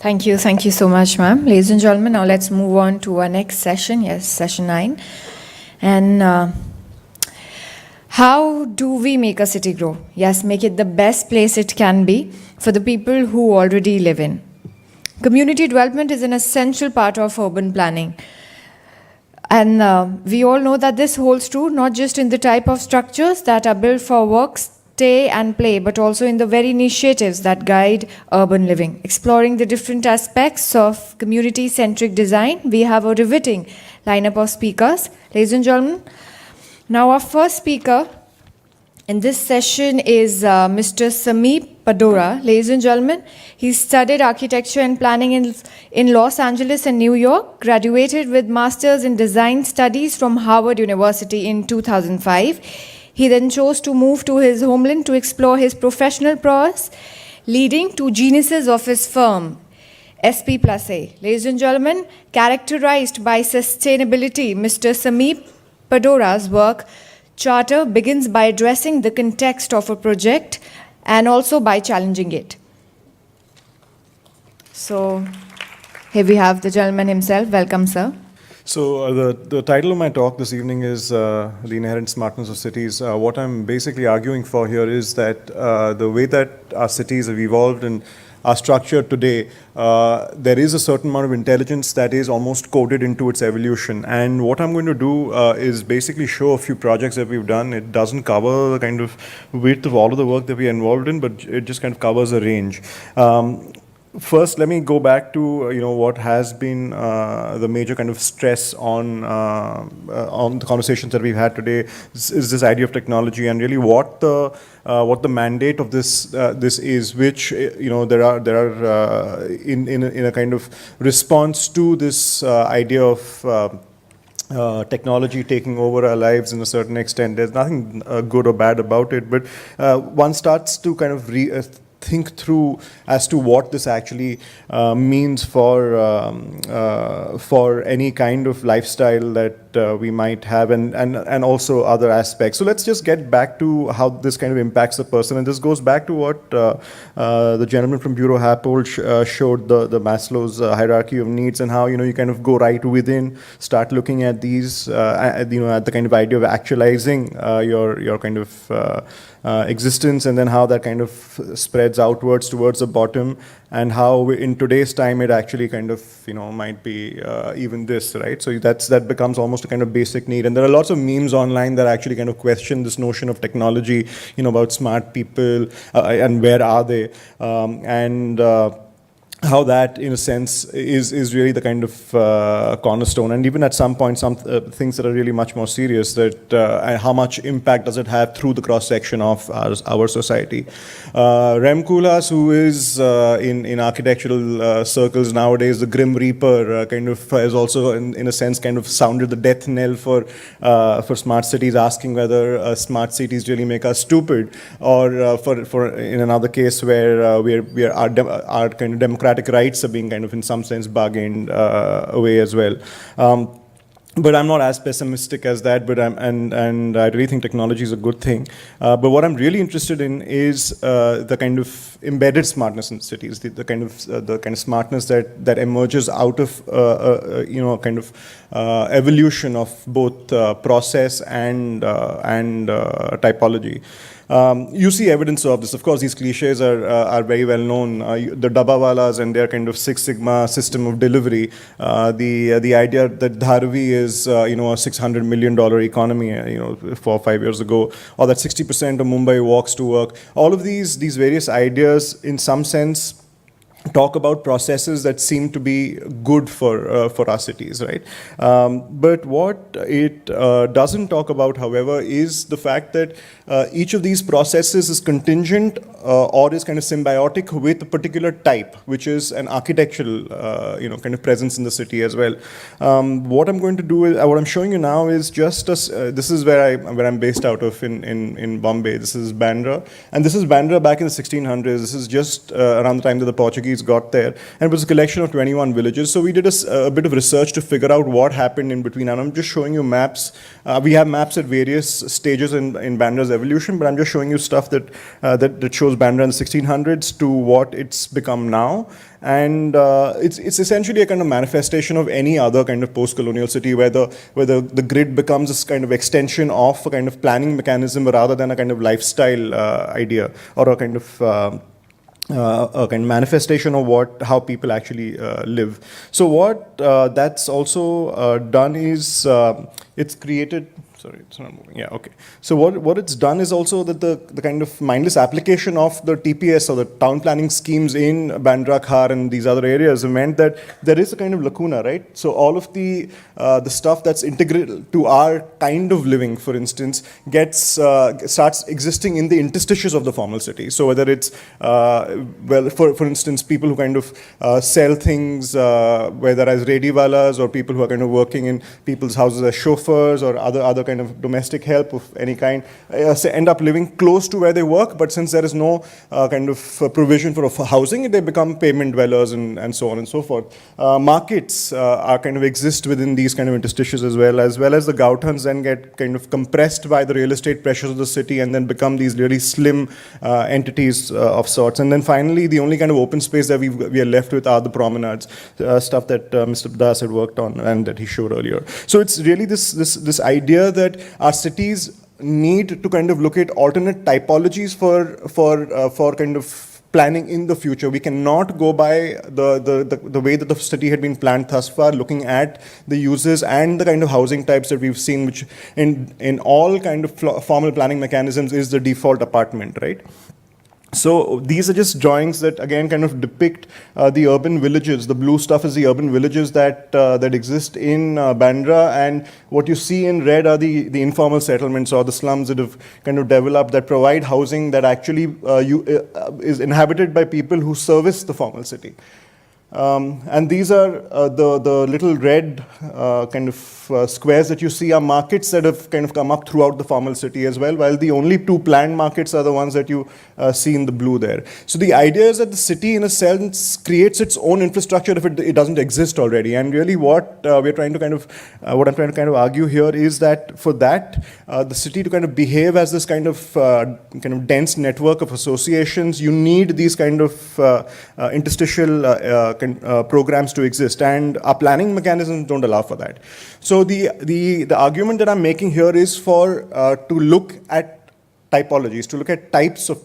Thank you so much, ma'am. Ladies and gentlemen, now let's move on to our next session. Yes, session 9. And how do we make a city grow? Yes, make it the best place it can be for the people who already live in. Community development is an essential part of urban planning. And we all know that this holds true not just in the type of structures that are built for work, stay and play, but also in the very initiatives that guide urban living. Exploring the different aspects of community-centric design, we have a riveting lineup of speakers. Ladies and gentlemen, now our first speaker in this session is Mr. Sameep Padora. Ladies and gentlemen, he studied architecture and planning in Los Angeles and New York, graduated with Masters in Design Studies from Harvard University in 2005. He then chose to move to his homeland to explore his professional prowess, leading to genesis of his firm, sP+a. Ladies and gentlemen, characterized by sustainability, Mr. Sameep Padora's work charter begins by addressing the context of a project and also by challenging it. So here we have the gentleman himself. Welcome, sir. So the title of my talk this evening is The Inherent Smartness of Cities. What I'm basically arguing for here is that the way that our cities have evolved and are structured today, there is a certain amount of intelligence that is almost coded into its evolution. And what I'm going to do is basically show a few projects that we've done. It doesn't cover the kind of width of all of the work that we're involved in, but it just kind of covers a range. First, let me go back to what has been the major kind of stress on the conversations that we've had today is this idea of technology and really what the mandate of this is, which there are in a kind of response to this idea of technology taking over our lives in a certain extent. There's nothing good or bad about it, but one starts to kind of think through as to what this actually means for any kind of lifestyle that we might have and also other aspects. So let's just get back to how this kind of impacts the person. And this goes back to what the gentleman from Bureau Happold showed, the Maslow's hierarchy of needs, and how you kind of go right within, start looking at these, at the kind of idea of actualizing your kind of existence, and then how that kind of spreads outwards towards the bottom, and how in today's time it actually kind of might be even this, right? So that becomes almost a kind of basic need. And there are lots of memes online that actually kind of question this notion of technology, about smart people and where are they, and how that, in a sense, is really the kind of cornerstone. And even at some point, some things that are really much more serious, that and how much impact does it have through the cross-section of our society. Rem Koolhaas, who is in architectural circles nowadays, the Grim Reaper, kind of has also, in a sense, kind of sounded the death knell for smart cities, asking whether smart cities really make us stupid, or for in another case where our kind of democratic rights are being kind of in some sense bargained away as well. But I'm not as pessimistic as that, but and I really think technology is a good thing. But what I'm really interested in is the kind of embedded smartness in cities, the kind of smartness that emerges out of kind of evolution of both process and typology. You see evidence of this. Of course, these cliches are very well known. The Dabbawalas and their kind of Six Sigma system of delivery. The idea that Dharavi is a $600 million economy 4 or 5 years ago, or that 60% of Mumbai walks to work. All of these various ideas, in some sense, talk about processes that seem to be good for our cities, right? But what it doesn't talk about, however, is the fact that each of these processes is contingent or is kind of symbiotic with a particular type, which is an architectural, kind of presence in the city as well. What I'm going to do is, what I'm showing you now is just this is where I'm based out of in Bombay. This is Bandra, and this is Bandra back in the 1600s. This is just around the time that the Portuguese he's got there. And it was a collection of 21 villages. So we did a bit of research to figure out what happened in between. And I'm just showing you maps. We have maps at various stages in Bandra's evolution, but I'm just showing you stuff that shows Bandra in the 1600s to what it's become now. And it's essentially a kind of manifestation of any other kind of post-colonial city where the grid becomes this kind of extension of a kind of planning mechanism rather than a kind of lifestyle idea or a kind of a kind of manifestation of how people actually live. So what that's also done is it's created. Sorry, it's not moving. Yeah, okay. So what it's done is also that the kind of mindless application of the TPS or the town planning schemes in Bandra, Khar and these other areas have meant that there is a kind of lacuna, right? So all of the stuff that's integral to our kind of living, for instance, starts existing in the interstitials of the formal city. So whether it's, well, for instance, people who kind of sell things, whether as rediwalas or people who are kind of working in people's houses as chauffeurs or other kind of domestic help of any kind, end up living close to where they work, but since there is no kind of provision for housing, they become pavement dwellers and so on and so forth. Markets are kind of exist within these kind of interstitials as well as the Gauthans then get kind of compressed by the real estate pressures of the city and then become these really slim entities of sorts. And then finally, the only kind of open space that we are left with are the promenades, stuff that Mr. Das had worked on and that he showed earlier. So it's really this idea that our cities need to kind of look at alternate typologies for kind of planning in the future. We cannot go by the way that the city had been planned thus far, looking at the uses and the kind of housing types that we've seen, which in all kind of formal planning mechanisms is the default apartment, right? So these are just drawings that again kind of depict the urban villages. The blue stuff is the urban villages that exist in Bandra, and what you see in red are the informal settlements or the slums that have kind of developed that provide housing that actually is inhabited by people who service the formal city. And these are the little red kind of squares that you see are markets that have kind of come up throughout the formal city as well, while the only two planned markets are the ones that you see in the blue there. So the idea is that the city, in a sense, creates its own infrastructure if it doesn't exist already. And really what we're trying to kind of, what I'm trying to kind of argue here is that for that, the city to kind of behave as this kind of dense network of associations, you need these kind of interstitial programs to exist, and our planning mechanisms don't allow for that. So the argument that I'm making here is to look at typologies, to look at types of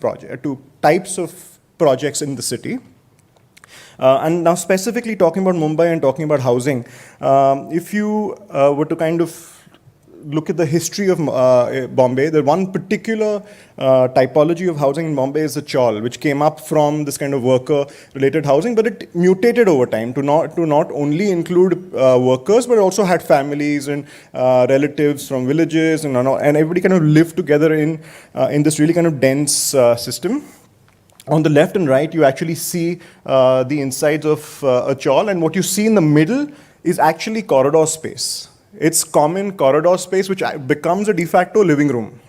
projects in the city. And now specifically talking about Mumbai and talking about housing, if you were to kind of look at the history of Bombay, the one particular typology of housing in Bombay is the chawl, which came up from this kind of worker-related housing, but it mutated over time to not only include workers, but also had families and relatives from villages, and everybody kind of lived together in this really kind of dense system. On the left and right, you actually see the insides of a chawl, and what you see in the middle is actually corridor space. It's common corridor space, which becomes a de facto living room.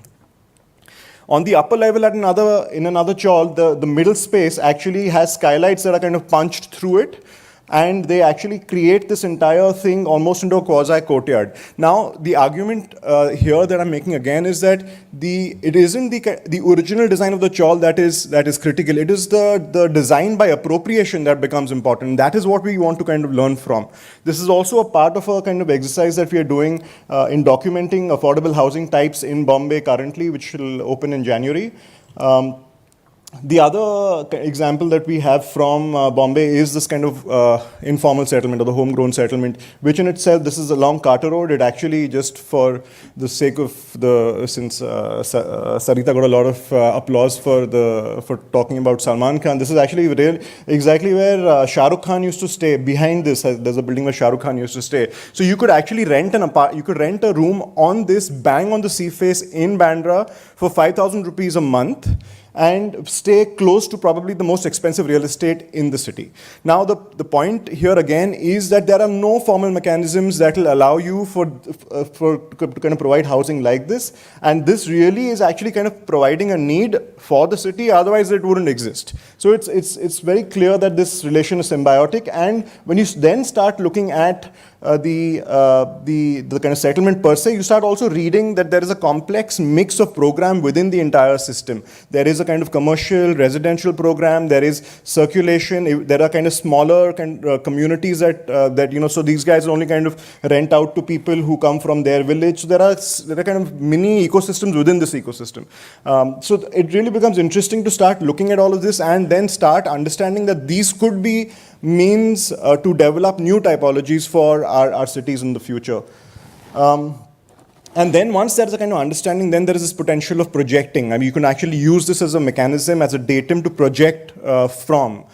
On the upper level in another chawl, the middle space actually has skylights that are kind of punched through it, and they actually create this entire thing almost into a quasi-courtyard. Now, the argument here that I'm making again is that it isn't the original design of the chawl that is critical. It is the design by appropriation that becomes important. That is what we want to kind of learn from. This is also a part of a kind of exercise that we are doing in documenting affordable housing types in Bombay currently, which will open in January. The other example that we have from Bombay is this kind of informal settlement or the homegrown settlement, which in itself, this is along Carter Road. It actually, just for the sake of since Sarita got a lot of applause for talking about Salman Khan, this is actually exactly where Shah Rukh Khan used to stay. Behind this, there's a building where Shah Rukh Khan used to stay. So you could actually rent a room on this, bang on the sea face in Bandra for 5,000 rupees a month. and stay close to probably the most expensive real estate in the city. Now, the point here again is that there are no formal mechanisms that will allow you to kind of provide housing like this, and this really is actually kind of providing a need for the city, otherwise it wouldn't exist. So it's very clear that this relation is symbiotic, and when you then start looking at the kind of settlement per se, you start also reading that there is a complex mix of program within the entire system. There is a kind of commercial, residential program, there is circulation, there are kind of smaller communities that so these guys only kind of rent out to people who come from their village. So there are kind of mini ecosystems within this ecosystem. So it really becomes interesting to start looking at all of this and then start understanding that these could be means to develop new typologies for our cities in the future. And then once there's a kind of understanding, then there is this potential of projecting. I mean, you can actually use this as a mechanism, as a datum to project from.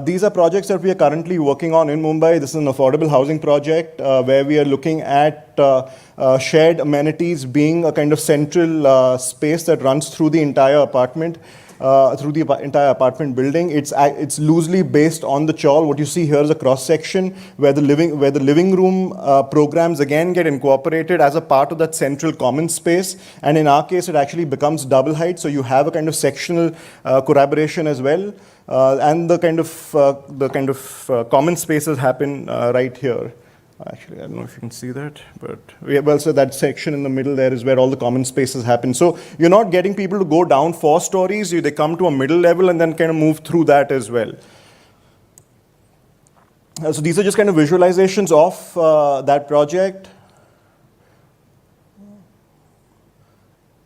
These are projects that we are currently working on in Mumbai. This is an affordable housing project where we are looking at shared amenities being a kind of central space that runs through the entire apartment. Through the entire apartment building. It's loosely based on the chawl. What you see here is a cross section where the living room programs again get incorporated as a part of that central common space. And in our case, it actually becomes double height. So you have a kind of sectional collaboration as well. And the kind of common spaces happen right here. Actually, I don't know if you can see that, but so that section in the middle there is where all the common spaces happen. So you're not getting people to go down 4 stories, they come to a middle level and then kind of move through that as well. So these are just kind of visualizations of that project.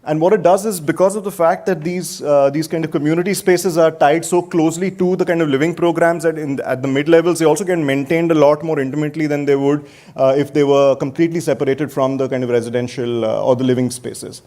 And what it does is, because of the fact that these kind of community spaces are tied so closely to the kind of living programs at the mid-levels, they also get maintained a lot more intimately than they would if they were completely separated from the kind of residential or the living spaces.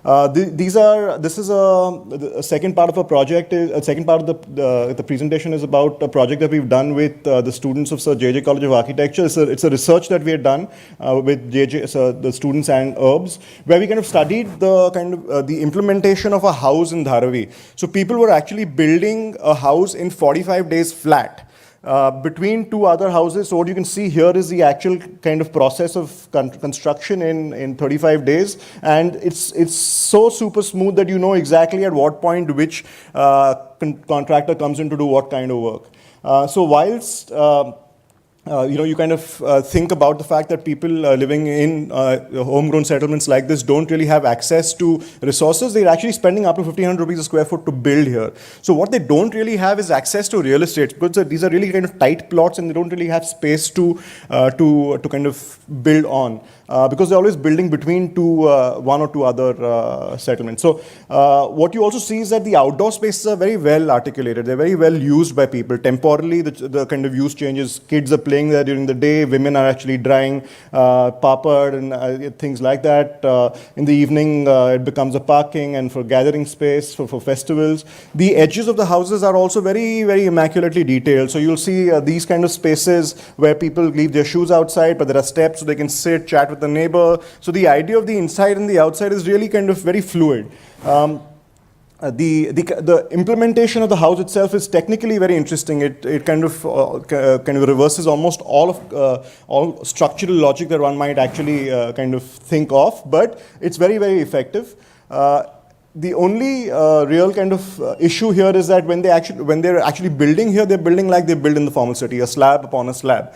This is a second part of a project. A second part of the presentation is about a project that we've done with the students of Sir J.J. College of Architecture. It's a research that we had done with the students and URBs, where we kind of studied the kind of the implementation of a house in Dharavi. So people were actually building a house in 45 days flat. Between 2 other houses. So what you can see here is the actual kind of process of construction in 35 days, and it's so super smooth that you know exactly at what point which contractor comes in to do what kind of work. So whilst you kind of think about the fact that people living in homegrown settlements like this don't really have access to resources. They're actually spending up to 1,500 rupees a square foot to build here. So what they don't really have is access to real estate, because these are really kind of tight plots and they don't really have space to kind of build on. Because they're always building between one or two other settlements. So what you also see is that the outdoor spaces are very well articulated. They're very well used by people. Temporally, the kind of use changes. Kids are playing there during the day. Women are actually drying papad and things like that. In the evening, it becomes a parking and for gathering space for festivals. The edges of the houses are also very, very immaculately detailed. So you'll see these kind of spaces where people leave their shoes outside, but there are steps so they can sit, chat with the neighbor. So the idea of the inside and the outside is really kind of very fluid. The implementation of the house itself is technically very interesting. It kind of reverses almost all structural logic that one might actually kind of think of, but it's very, very effective. The only real kind of issue here is that when they're actually building here, they're building like they build in the formal city, a slab upon a slab.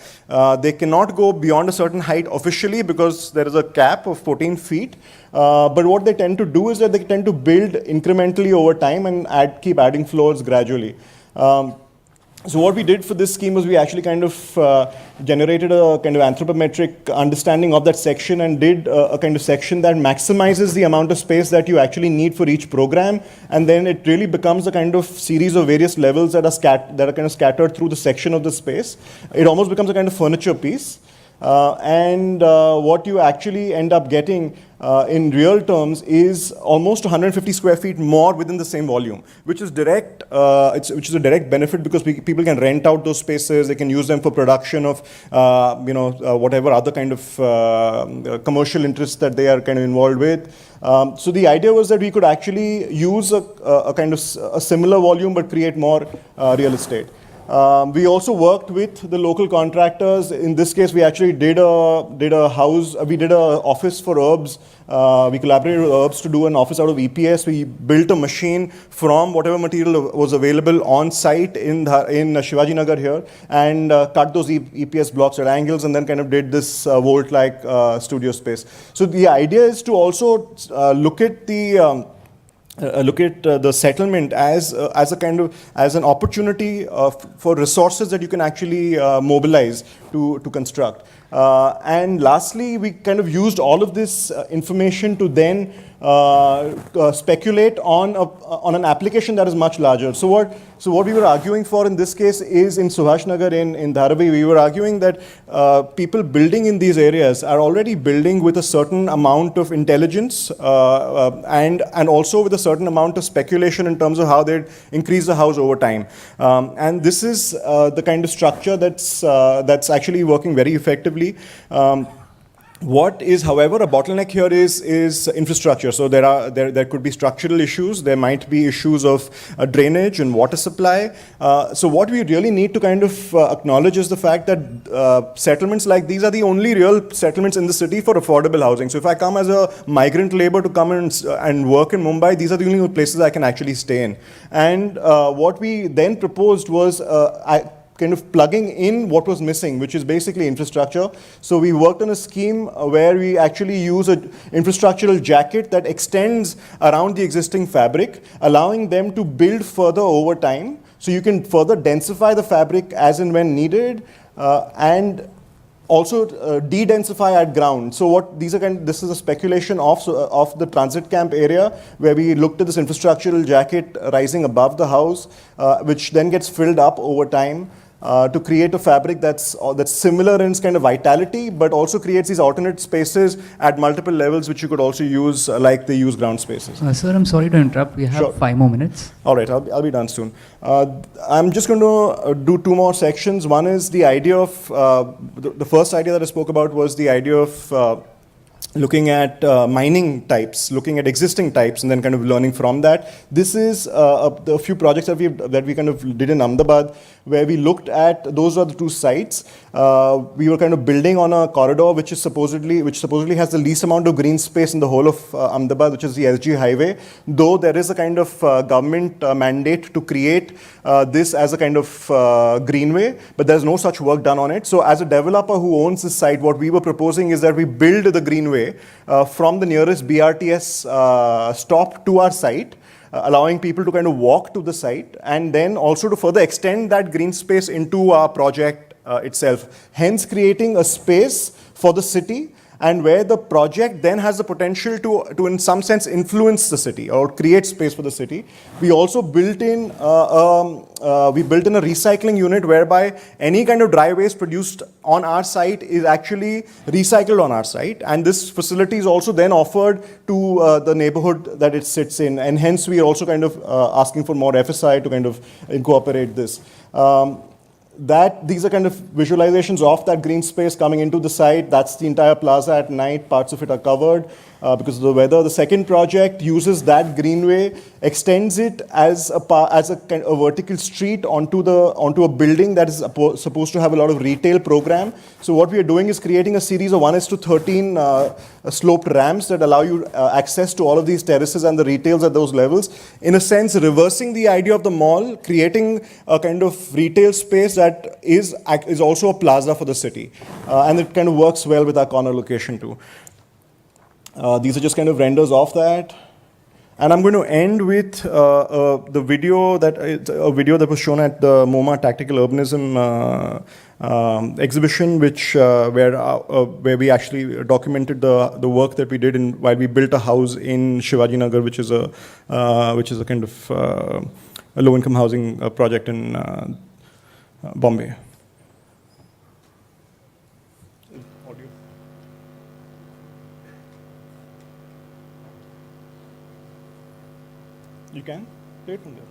They cannot go beyond a certain height officially because there is a cap of 14 feet. But what they tend to do is that they tend to build incrementally over time and keep adding floors gradually. So what we did for this scheme was we actually kind of generated a kind of anthropometric understanding of that section and did a kind of section that maximizes the amount of space that you actually need for each program, and then it really becomes a kind of series of various levels that are kind of scattered through the section of the space. It almost becomes a kind of furniture piece. And what you actually end up getting in real terms is almost 150 square feet more within the same volume, which is which is a direct benefit because people can rent out those spaces, they can use them for production of whatever other kind of commercial interests that they are kind of involved with. So the idea was that we could actually use a kind of a similar volume but create more real estate. We also worked with the local contractors. In this case, we actually did a office for Herbs. We collaborated with Herbs to do an office out of EPS. We built a machine from whatever material was available on site in Shivaji Nagar here and cut those EPS blocks at angles and then kind of did this vault-like studio space. So the idea is to also look at the settlement as an opportunity for resources that you can actually mobilize to construct. And lastly, we kind of used all of this information to then speculate on an application that is much larger. So what we were arguing for in this case is in Subhash Nagar in Dharavi, we were arguing that people building in these areas are already building with a certain amount of intelligence and also with a certain amount of speculation in terms of how they'd increase the house over time. And this is the kind of structure that's actually working very effectively. What is, however, a bottleneck here is infrastructure. So there could be structural issues. There might be issues of drainage and water supply. So what we really need to kind of acknowledge is the fact that settlements like these are the only real settlements in the city for affordable housing. So if I come as a migrant labor to come and work in Mumbai, these are the only places I can actually stay in. And what we then proposed was kind of plugging in what was missing, which is basically infrastructure. So we worked on a scheme where we actually use an infrastructural jacket that extends around the existing fabric, allowing them to build further over time. So you can further densify the fabric as and when needed, and also de-densify at ground. So this is a speculation of the transit camp area where we looked at this infrastructural jacket rising above the house, which then gets filled up over time. To create a fabric that's similar in its kind of vitality, but also creates these alternate spaces at multiple levels, which you could also use like they use ground spaces. Sir, I'm sorry to interrupt. We have Sure. 5 more minutes. All right, I'll be done soon. I'm just going to do 2 more sections. One is the idea of, the first idea that I spoke about was the idea of looking at mining types, looking at existing types, and then kind of learning from that. This is a few projects that we kind of did in Ahmedabad, where we looked at, those are the 2 sites. We were kind of building on a corridor which supposedly has the least amount of green space in the whole of Ahmedabad, which is the SG highway, though there is a kind of government mandate to create this as a kind of greenway, but there's no such work done on it. So as a developer who owns this site, what we were proposing is that we build the greenway from the nearest BRTS stop to our site, allowing people to kind of walk to the site, and then also to further extend that green space into our project itself, hence creating a space for the city, and where the project then has the potential to in some sense influence the city or create space for the city. We also built in a recycling unit whereby any kind of dry waste produced on our site is actually recycled on our site, and this facility is also then offered to the neighborhood that it sits in, and hence we are also kind of asking for more FSI to kind of incorporate this. These are kind of visualizations of that green space coming into the site. That's the entire plaza at night. Parts of it are covered because of the weather. The second project uses that greenway, extends it as a kind of vertical street onto a building that is supposed to have a lot of retail program. So what we are doing is creating a series of 1:13 sloped ramps that allow you access to all of these terraces and the retails at those levels. In a sense, reversing the idea of the mall, creating a kind of retail space that is also a plaza for the city. And it kind of works well with our corner location too. These are just kind of renders of that. And I'm going to end with the video that was shown at the MoMA Tactical Urbanism exhibition, where we actually documented the work that we did while we built a house in Shivaji Nagar, which is a kind of a low-income housing project in Bombay. You can? Play it from there.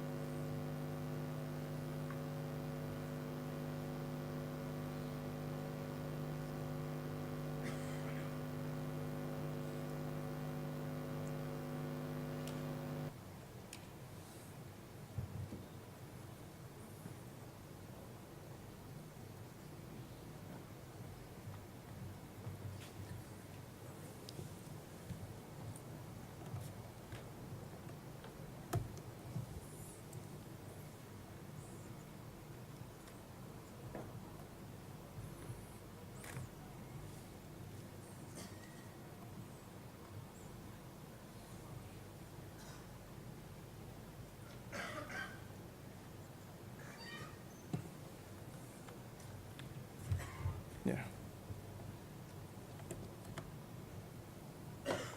Yeah.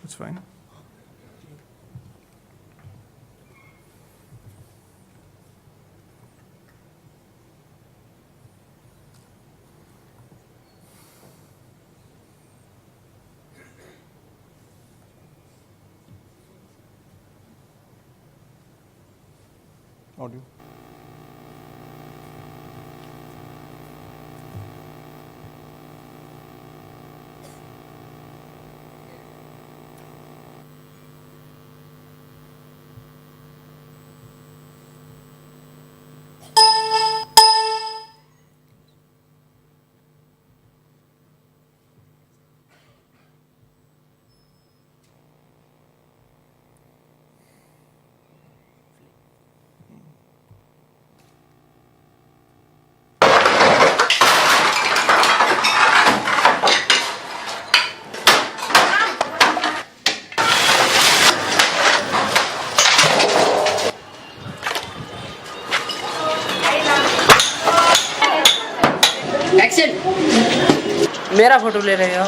That's fine. Audio. Action. मेरा photo ले रहे हो?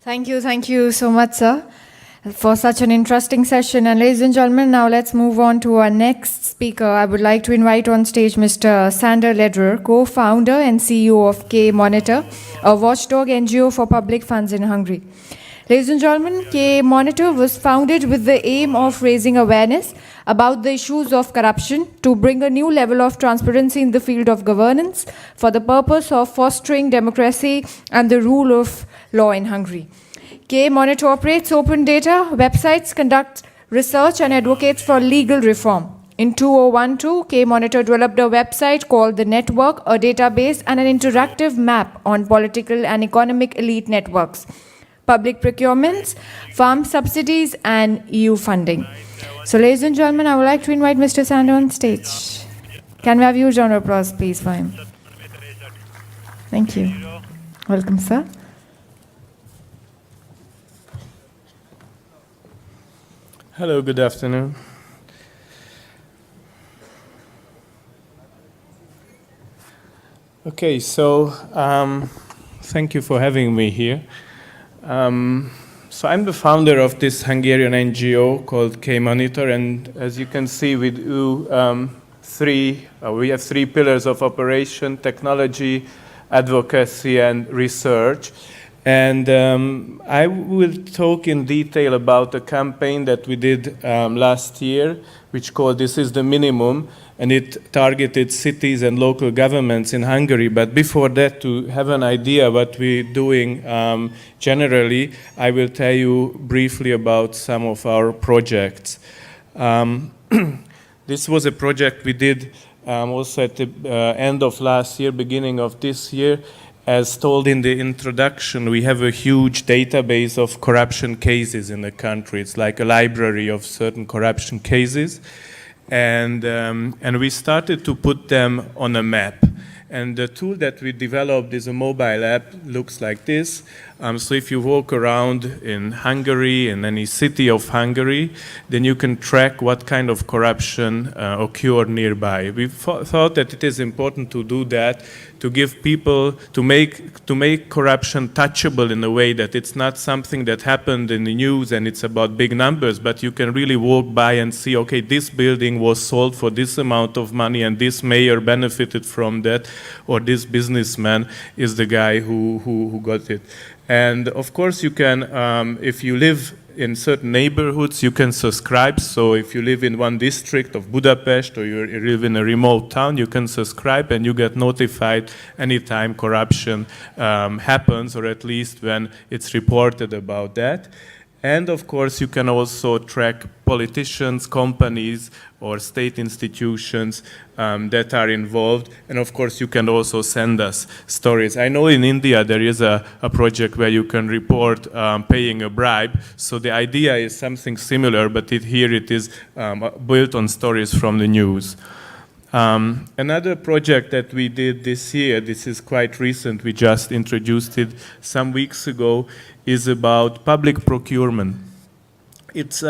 Thank you. Thank you so much, sir, for such an interesting session. And ladies and gentlemen, now let's move on to our next speaker. I would like to invite on stage Mr. Sandor Lederer, co-founder and CEO of K Monitor, a watchdog NGO for public funds in Hungary. Ladies and gentlemen, K-Monitor was founded with the aim of raising awareness about the issues of corruption to bring a new level of transparency in the field of governance for the purpose of fostering democracy and the rule of law in Hungary. K-Monitor operates open data websites, conducts research and advocates for legal reform. In 2012, K-Monitor developed a website called The Network, a database and an interactive map on political and economic elite networks, public procurements, farm subsidies, and EU funding. So, ladies and gentlemen, I would like to invite Mr. Sandor on stage. Can we have huge round of applause, please, for him? Thank you. Welcome, sir. Hello, good afternoon. Okay, so thank you for having me here. So I'm the founder of this Hungarian NGO called K-Monitor, and as you can see, we do we have three pillars of operation: technology, advocacy, and research. And I will talk in detail about a campaign that we did last year, which called This is the Minimum, and it targeted cities and local governments in Hungary. But before that, to have an idea what we're doing generally, I will tell you briefly about some of our projects. This was a project we did also at the end of last year, beginning of this year. As told in the introduction, we have a huge database of corruption cases in the country. It's like a library of certain corruption cases. And we started to put them on a map. And the tool that we developed is a mobile app, looks like this. So if you walk around in Hungary, in any city of Hungary, then you can track what kind of corruption occurred nearby. We thought that it is important to do that, to give people, to make corruption touchable in a way that it's not something that happened in the news and it's about big numbers, but you can really walk by and see, okay, this building was sold for this amount of money and this mayor benefited from that, or this businessman is the guy who got it. And of course you can, if you live in certain neighborhoods, you can subscribe. So if you live in one district of Budapest or you live in a remote town, you can subscribe and you get notified anytime corruption happens, or at least when it's reported about that. And of course, you can also track politicians, companies, or state institutions that are involved. And of course, you can also send us stories. I know in India there is a project where you can report paying a bribe. So the idea is something similar, but here it is built on stories from the news. Another project that we did this year, this is quite recent, we just introduced it some weeks ago, is about public procurement. It's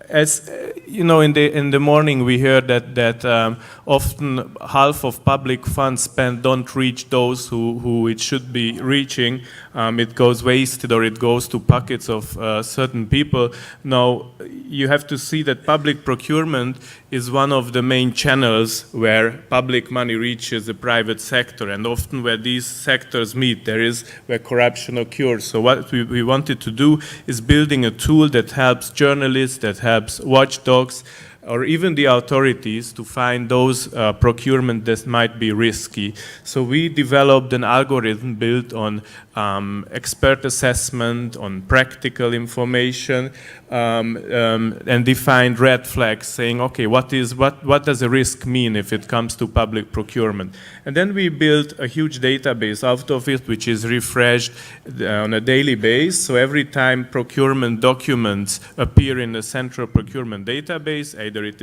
as you know, in the morning we heard that often half of public funds spent don't reach those who it should be reaching. It goes wasted or it goes to pockets of certain people. Now you have to see that public procurement is one of the main channels where public money reaches the private sector, and often where these sectors meet, there is where corruption occurs. So what we wanted to do is building a tool that helps journalists, that helps watchdogs, or even the authorities to find those procurement that might be risky. So we developed an algorithm built on expert assessment, on practical information, and defined red flags saying, okay, what does a risk mean if it comes to public procurement? And then we built a huge database out of it, which is refreshed on a daily basis. So every time procurement documents appear in the central procurement database, either it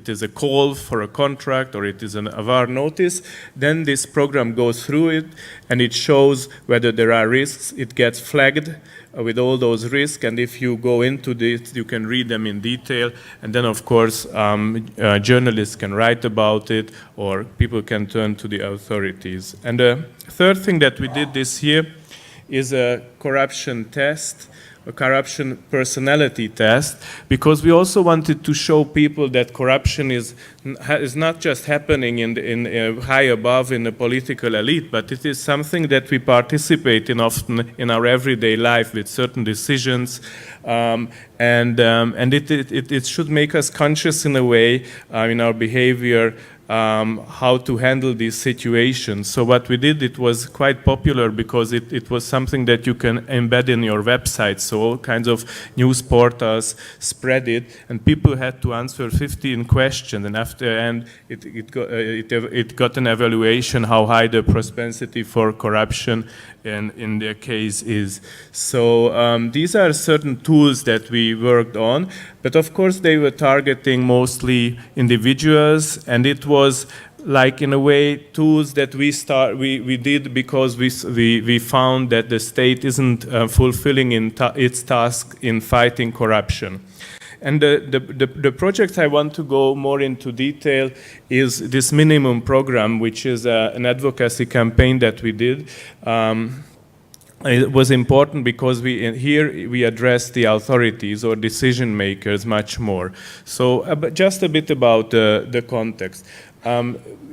is a call for a contract or it is an avar notice, then this program goes through it and it shows whether there are risks. It gets flagged with all those risks, and if you go into this, you can read them in detail, and then of course journalists can write about it, or people can turn to the authorities. And the third thing that we did this year is a corruption test a corruption personality test, because we also wanted to show people that corruption is not just happening in high above in the political elite, but it is something that we participate in often in our everyday life with certain decisions, and it should make us conscious in a way in our behavior how to handle these situations. So what we did, it was quite popular because it was something that you can embed in your website. So all kinds of news portals spread it, and people had to answer 15 questions, and after and it got an evaluation how high the propensity for corruption in their case is. So these are certain tools that we worked on, but of course they were targeting mostly individuals, and it was like in a way tools that we did because we found that the state isn't fulfilling its task in fighting corruption. And the project I want to go more into detail is this minimum program, which is an advocacy campaign that we did. It was important because here we address the authorities or decision makers much more. So just a bit about the context.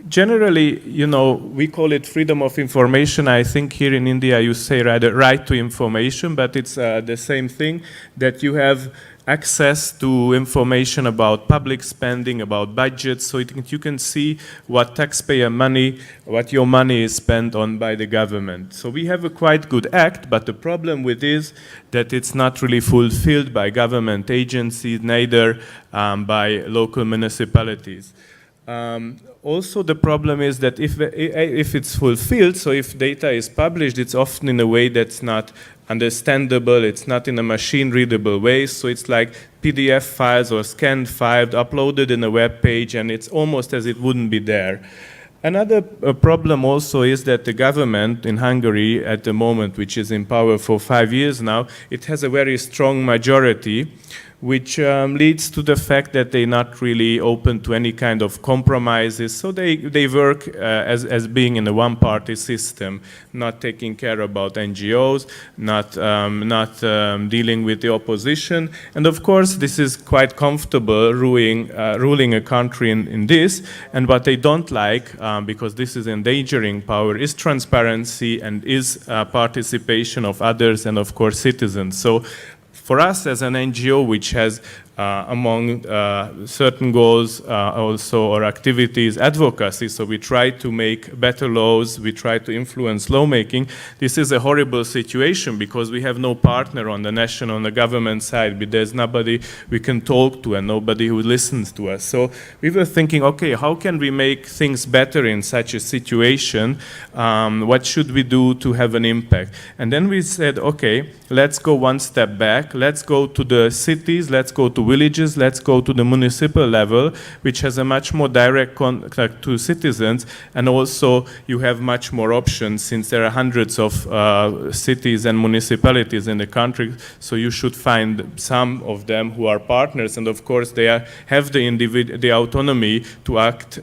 Generally, you know, we call it freedom of information. I think here in India you say rather right to information, but it's the same thing, that you have access to information about public spending, about budgets, so you can see what taxpayer money, what your money is spent on by the government. So we have a quite good act, but the problem with is that it's not really fulfilled by government agencies, neither by local municipalities. Also, the problem is that if it's fulfilled, so if data is published, it's often in a way that's not understandable, it's not in a machine-readable way, so it's like PDF files or scanned files uploaded in a web page, and it's almost as it wouldn't be there. Another problem also is that the government in Hungary at the moment, which is in power for 5 years now, it has a very strong majority, which leads to the fact that they're not really open to any kind of compromises. So they work as being in a one-party system, not taking care about NGOs, not dealing with the opposition. And of course, this is quite comfortable ruling a country in this. And what they don't like, because this is endangering power, is transparency and is participation of others and of course citizens. So for us as an NGO, which has among certain goals also or activities advocacy, so we try to make better laws, we try to influence lawmaking. This is a horrible situation because we have no partner on the national, on the government side, but there's nobody we can talk to and nobody who listens to us. So we were thinking, okay, how can we make things better in such a situation? What should we do to have an impact? And then we said, okay, let's go one step back, let's go to the cities, let's go to villages, let's go to the municipal level, which has a much more direct contact to citizens, and also you have much more options since there are hundreds of cities and municipalities in the country, so you should find some of them who are partners, and of course they have the autonomy to act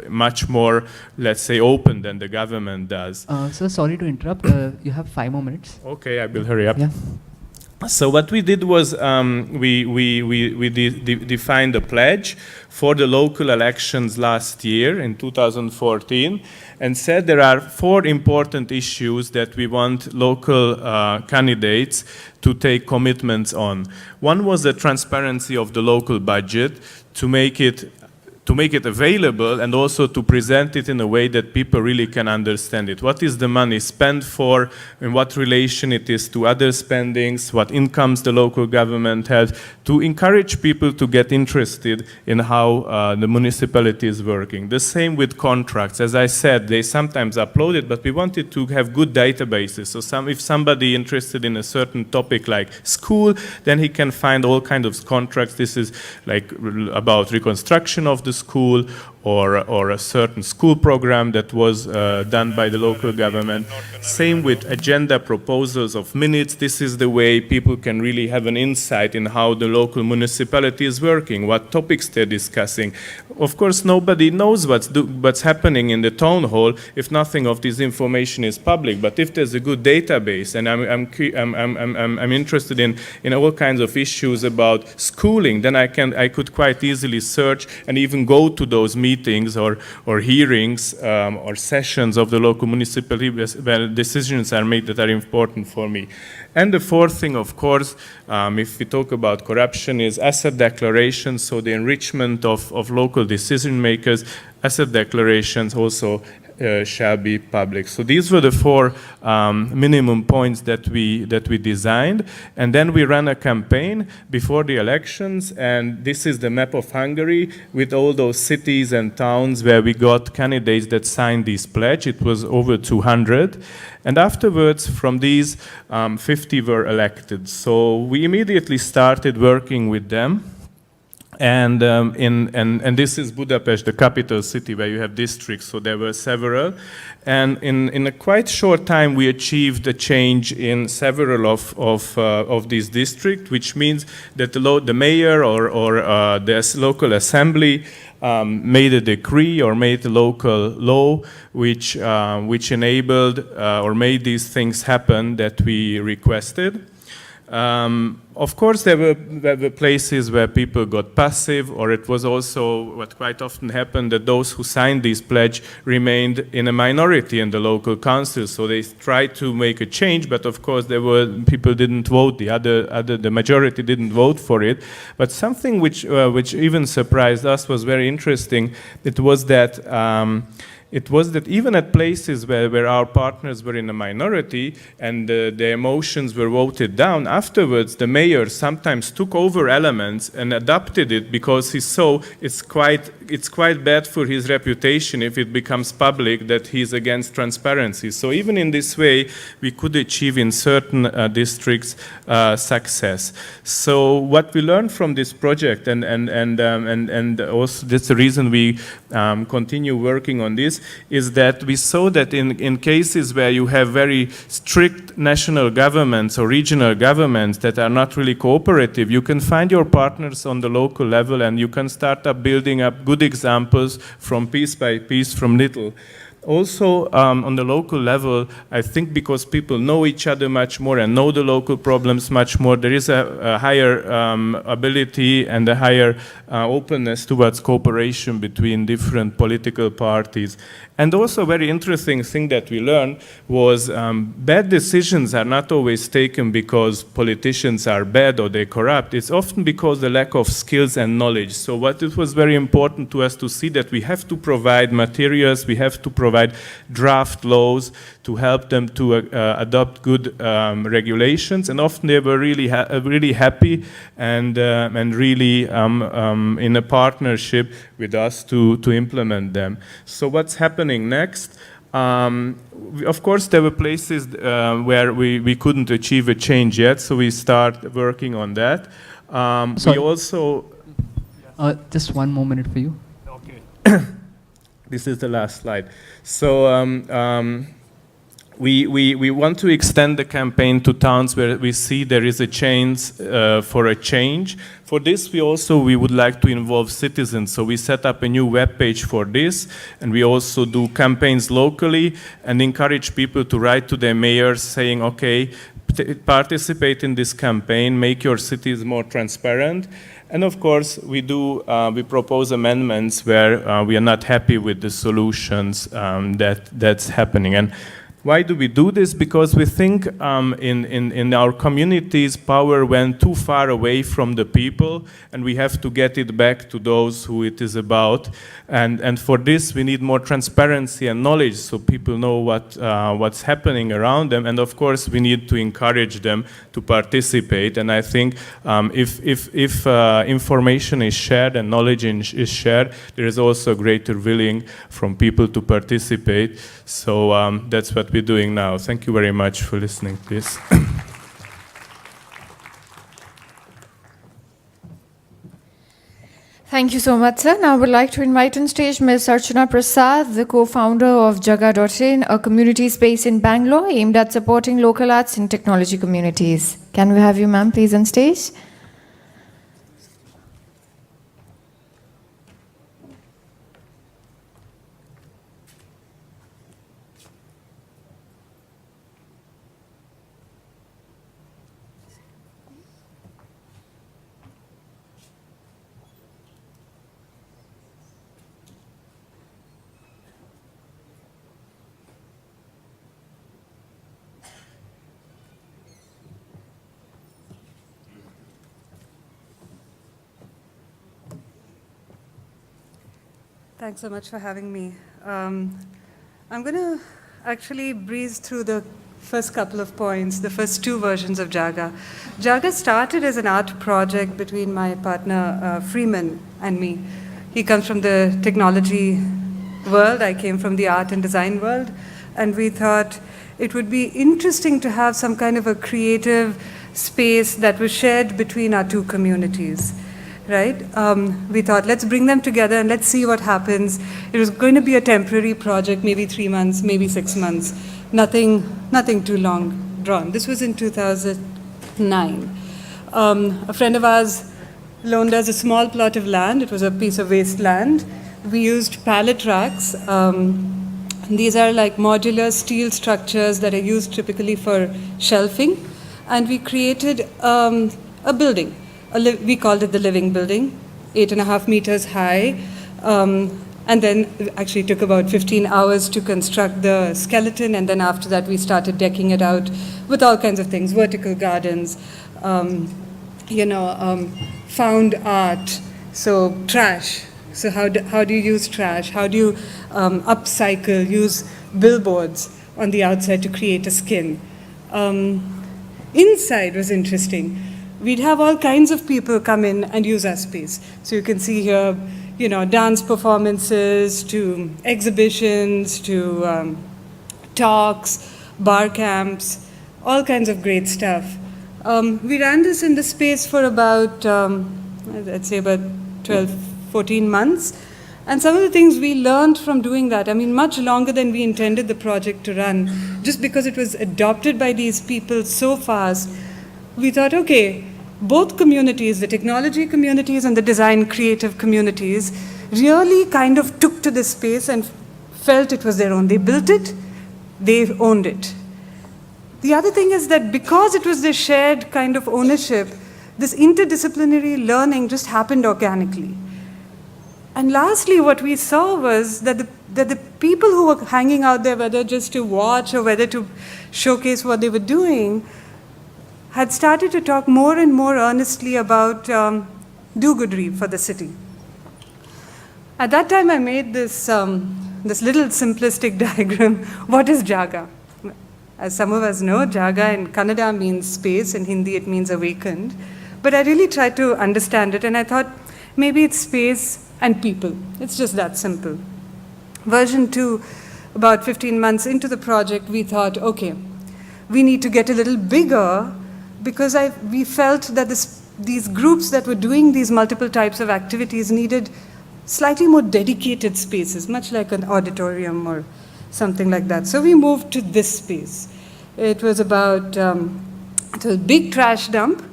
much more, let's say, open than the government does. So sorry to interrupt, you have 5 more minutes. Okay, I will hurry up. Yeah. So what we did was we defined a pledge for the local elections last year in 2014 and said there are 4 important issues that we want local candidates to take commitments on. One was the transparency of the local budget, to make it available and also to present it in a way that people really can understand it. What is the money spent for, in what relation it is to other spendings, what incomes the local government has, to encourage people to get interested in how the municipality is working. The same with contracts. As I said, they sometimes upload it, but we wanted to have good databases. So if somebody interested in a certain topic like school, then he can find all kinds of contracts. This is like about reconstruction of the school or a certain school program that was done by the local government. Same with agenda proposals of minutes. This is the way people can really have an insight in how the local municipality is working, what topics they're discussing. Of course, nobody knows what's happening in the town hall if nothing of this information is public. But if there's a good database, and I'm interested in all kinds of issues about schooling, then I could quite easily search and even go to those meetings or hearings or sessions of the local municipality where decisions are made that are important for me. And the fourth thing, of course, if we talk about corruption, is asset declarations, so the enrichment of local decision makers. Asset declarations also shall be public. So these were the four minimum points that we designed, and then we ran a campaign before the elections, and this is the map of Hungary with all those cities and towns where we got candidates that signed this pledge. It was over 200, and afterwards from these 50 were elected. So we immediately started working with them. And this is Budapest, the capital city, where you have districts, so there were several. And in a quite short time, we achieved a change in several of these districts, which means that the mayor or the local assembly made a decree or made a local law which enabled or made these things happen that we requested. Of course, there were places where people got passive, or it was also what quite often happened, that those who signed this pledge remained in a minority in the local council. So they tried to make a change, but of course people didn't vote. The majority didn't vote for it. But something which even surprised us was very interesting. It was that even at places where our partners were in a minority and the emotions were voted down, afterwards the mayor sometimes took over elements and adopted it because he saw it's quite bad for his reputation if it becomes public that he's against transparency. So even in this way, we could achieve in certain districts success. So what we learned from this project, and also that's the reason we continue working on this, is that we saw that in cases where you have very strict national governments or regional governments that are not really cooperative, you can find your partners on the local level and you can start up building up good examples from piece by piece, from little. Also, on the local level, I think because people know each other much more and know the local problems much more, there is a higher ability and a higher openness towards cooperation between different political parties. And also a very interesting thing that we learned was bad decisions are not always taken because politicians are bad or they're corrupt. It's often because the lack of skills and knowledge. So what it was very important to us to see that we have to provide materials, we have to provide draft laws to help them to adopt good regulations. And often they were really happy and really in a partnership with us to implement them. So what's happening next? Of course, there were places where we couldn't achieve a change yet, so we start working on that. We also... just one more minute for you. Okay. This is the last slide. So we want to extend the campaign to towns where we see there is a chance for a change. For this, we would like to involve citizens. So we set up a new web page for this, and we also do campaigns locally and encourage people to write to their mayors saying, okay, participate in this campaign, make your cities more transparent. And of course, we propose amendments where we are not happy with the solutions that's happening. And why do we do this? Because we think in our communities, power went too far away from the people, and we have to get it back to those who it is about. And for this, we need more transparency and knowledge so people know what's happening around them. And of course, we need to encourage them to participate. And I think if information is shared and knowledge is shared, there is also greater willing from people to participate. So that's what we're doing now. Thank you very much for listening to this. Thank you so much, sir. Now I would like to invite on stage Ms. Archana Prasad, the co-founder of Jaga.in, a community space in Bangalore aimed at supporting local arts and technology communities. Can we have you, ma'am, please, on stage? Thanks so much for having me. I'm going to actually breeze through the first couple of points, the first two versions of Jaga. Jaga started as an art project between my partner Freeman and me. He comes from the technology world, I came from the art and design world, and we thought it would be interesting to have some kind of a creative space that was shared between our two communities. Right? We thought, let's bring them together and let's see what happens. It was going to be a temporary project, maybe 3 months, maybe 6 months. Nothing too long drawn. This was in 2009. A friend of ours loaned us a small plot of land. It was a piece of wasteland. We used pallet racks. These are like modular steel structures that are used typically for shelving. And we created a building. We called it the living building, 8.5 meters high, and then actually took about 15 hours to construct the skeleton, and then after that we started decking it out with all kinds of things, vertical gardens, found art, so trash. So how do you use trash? How do you upcycle, use billboards on the outside to create a skin? Inside was interesting. We'd have all kinds of people come in and use our space. So you can see here, dance performances, to exhibitions, to talks, bar camps, all kinds of great stuff. We ran this in the space for about, I'd say about 12, 14 months. And some of the things we learned from doing that, much longer than we intended the project to run, just because it was adopted by these people so fast, we thought, okay, both communities, the technology communities and the design creative communities, really kind of took to this space and felt it was their own. They built it, they owned it. The other thing is that because it was this shared kind of ownership, this interdisciplinary learning just happened organically. And lastly, what we saw was that the people who were hanging out there, whether just to watch or whether to showcase what they were doing, had started to talk more and more earnestly about do-goodery for the city. At that time, I made this little simplistic diagram. What is Jaga? As some of us know, Jaga in Kannada means space, in Hindi it means awakened. But I really tried to understand it, and I thought maybe it's space and people. It's just that simple. Version 2, about 15 months into the project, we thought, okay, we need to get a little bigger, because we felt that these groups that were doing these multiple types of activities needed slightly more dedicated spaces, much like an auditorium or something like that. So we moved to this space. It was about it was a big trash dump,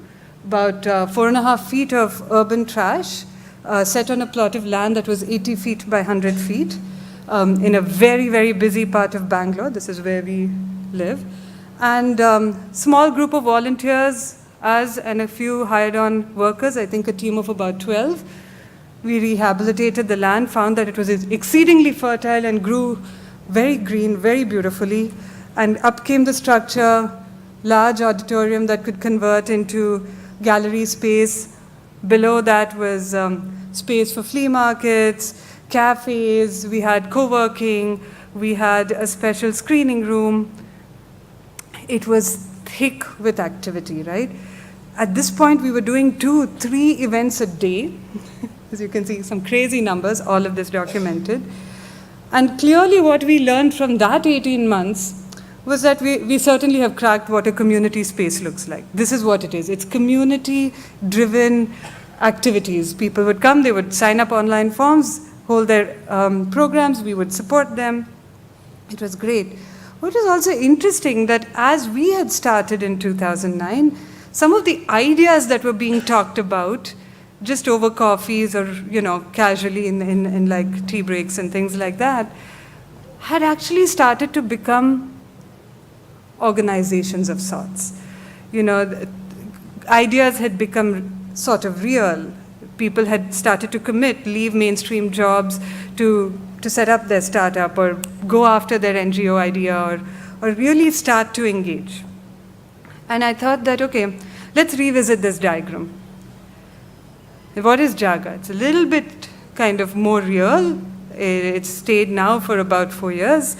about 4.5 feet of urban trash, set on a plot of land that was 80 feet by 100 feet, in a very, very busy part of Bangalore. This is where we live. And small group of volunteers, us and a few hired-on workers, I think a team of about 12. We rehabilitated the land, found that it was exceedingly fertile and grew very green, very beautifully. And up came the structure, large auditorium that could convert into gallery space. Below that was space for flea markets, cafes, we had co-working, we had a special screening room. It was thick with activity, right? At this point, we were doing 2-3 events a day. As you can see, some crazy numbers, all of this documented. And clearly what we learned from that 18 months was that we certainly have cracked what a community space looks like. This is what it is. It's community-driven activities. People would come, they would sign up online forms, hold their programs, we would support them. It was great. What was also interesting that as we had started in 2009, some of the ideas that were being talked about just over coffees or, casually in like tea breaks and things like that, had actually started to become organizations of sorts. Ideas had become sort of real. People had started to commit, leave mainstream jobs to set up their startup or go after their NGO idea or really start to engage. And I thought that, okay, let's revisit this diagram. What is Jaga? It's a little bit kind of more real. It's stayed now for about 4 years.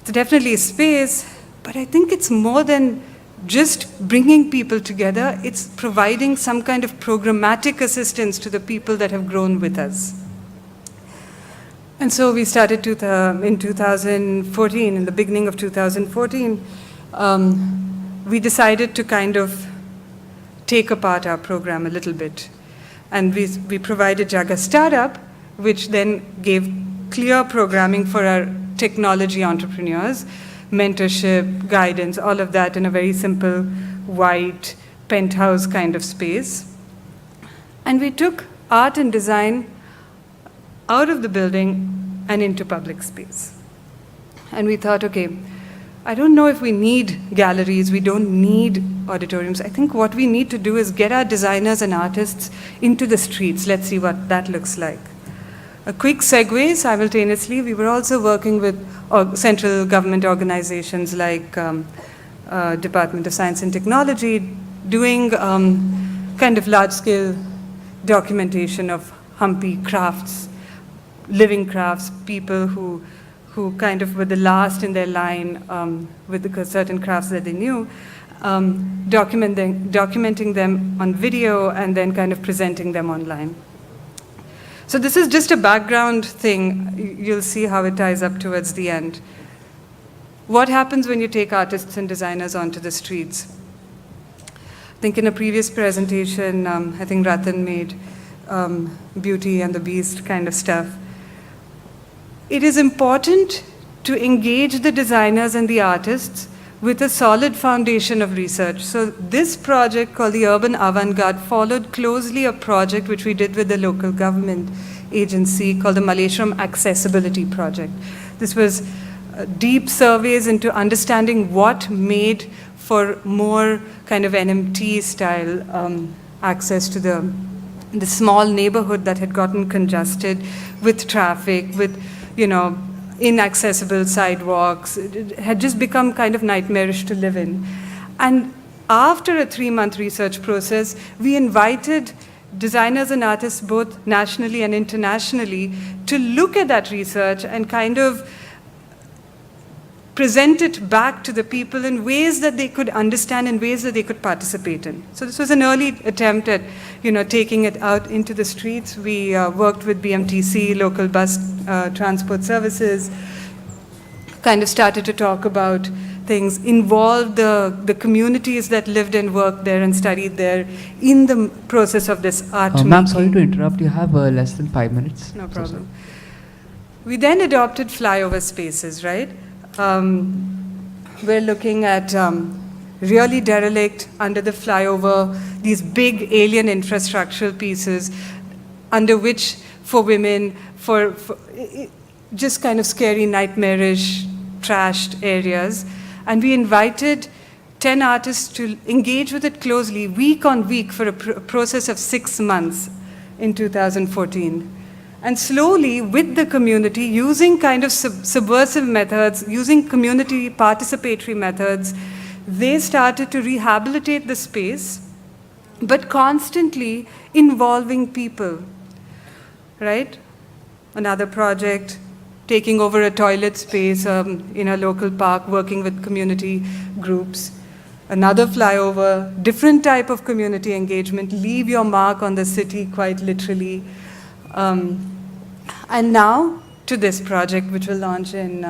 It's definitely a space, but I think it's more than just bringing people together. It's providing some kind of programmatic assistance to the people that have grown with us. And so we started in 2014, in the beginning of 2014, we decided to kind of take apart our program a little bit. And we provided Jaga Startup, which then gave clear programming for our technology entrepreneurs, mentorship, guidance, all of that in a very simple, white, penthouse kind of space. And we took art and design out of the building and into public space. And we thought, okay, I don't know if we need galleries, we don't need auditoriums. I think what we need to do is get our designers and artists into the streets. Let's see what that looks like. A quick segue, simultaneously, we were also working with central government organizations like Department of Science and Technology, doing kind of large-scale documentation of Hampi crafts, living crafts, people who kind of were the last in their line with the certain crafts that they knew, documenting them on video and then kind of presenting them online. So this is just a background thing. You'll see how it ties up towards the end. What happens when you take artists and designers onto the streets? I think in a previous presentation, I think Ratan made Beauty and the Beast kind of stuff. It is important to engage the designers and the artists with a solid foundation of research. So this project called the Urban Avant-Garde followed closely a project which we did with the local government agency called the Malleshwaram Accessibility Project. This was deep surveys into understanding what made for more kind of NMT style access to the small neighborhood that had gotten congested with traffic, with inaccessible sidewalks. It had just become kind of nightmarish to live in. And after a 3-month research process, we invited designers and artists, both nationally and internationally, to look at that research and kind of present it back to the people in ways that they could understand, in ways that they could participate in. So this was an early attempt at, taking it out into the streets. We worked with BMTC, local bus transport services, kind of started to talk about things, involved the communities that lived and worked there and studied there in the process of this art making. Ma'am, sorry to interrupt. You have less than 5 minutes. No problem. We then adopted flyover spaces, right? We're looking at really derelict, under the flyover, these big alien infrastructural pieces under which for women, for just kind of scary, nightmarish, trashed areas. And we invited 10 artists to engage with it closely, week on week, for a process of 6 months in 2014. And slowly, with the community, using kind of subversive methods, using community participatory methods, they started to rehabilitate the space, but constantly involving people, right? Another project, taking over a toilet space in a local park, working with community groups. Another flyover, different type of community engagement, leave your mark on the city, quite literally. And now to this project, which will launch in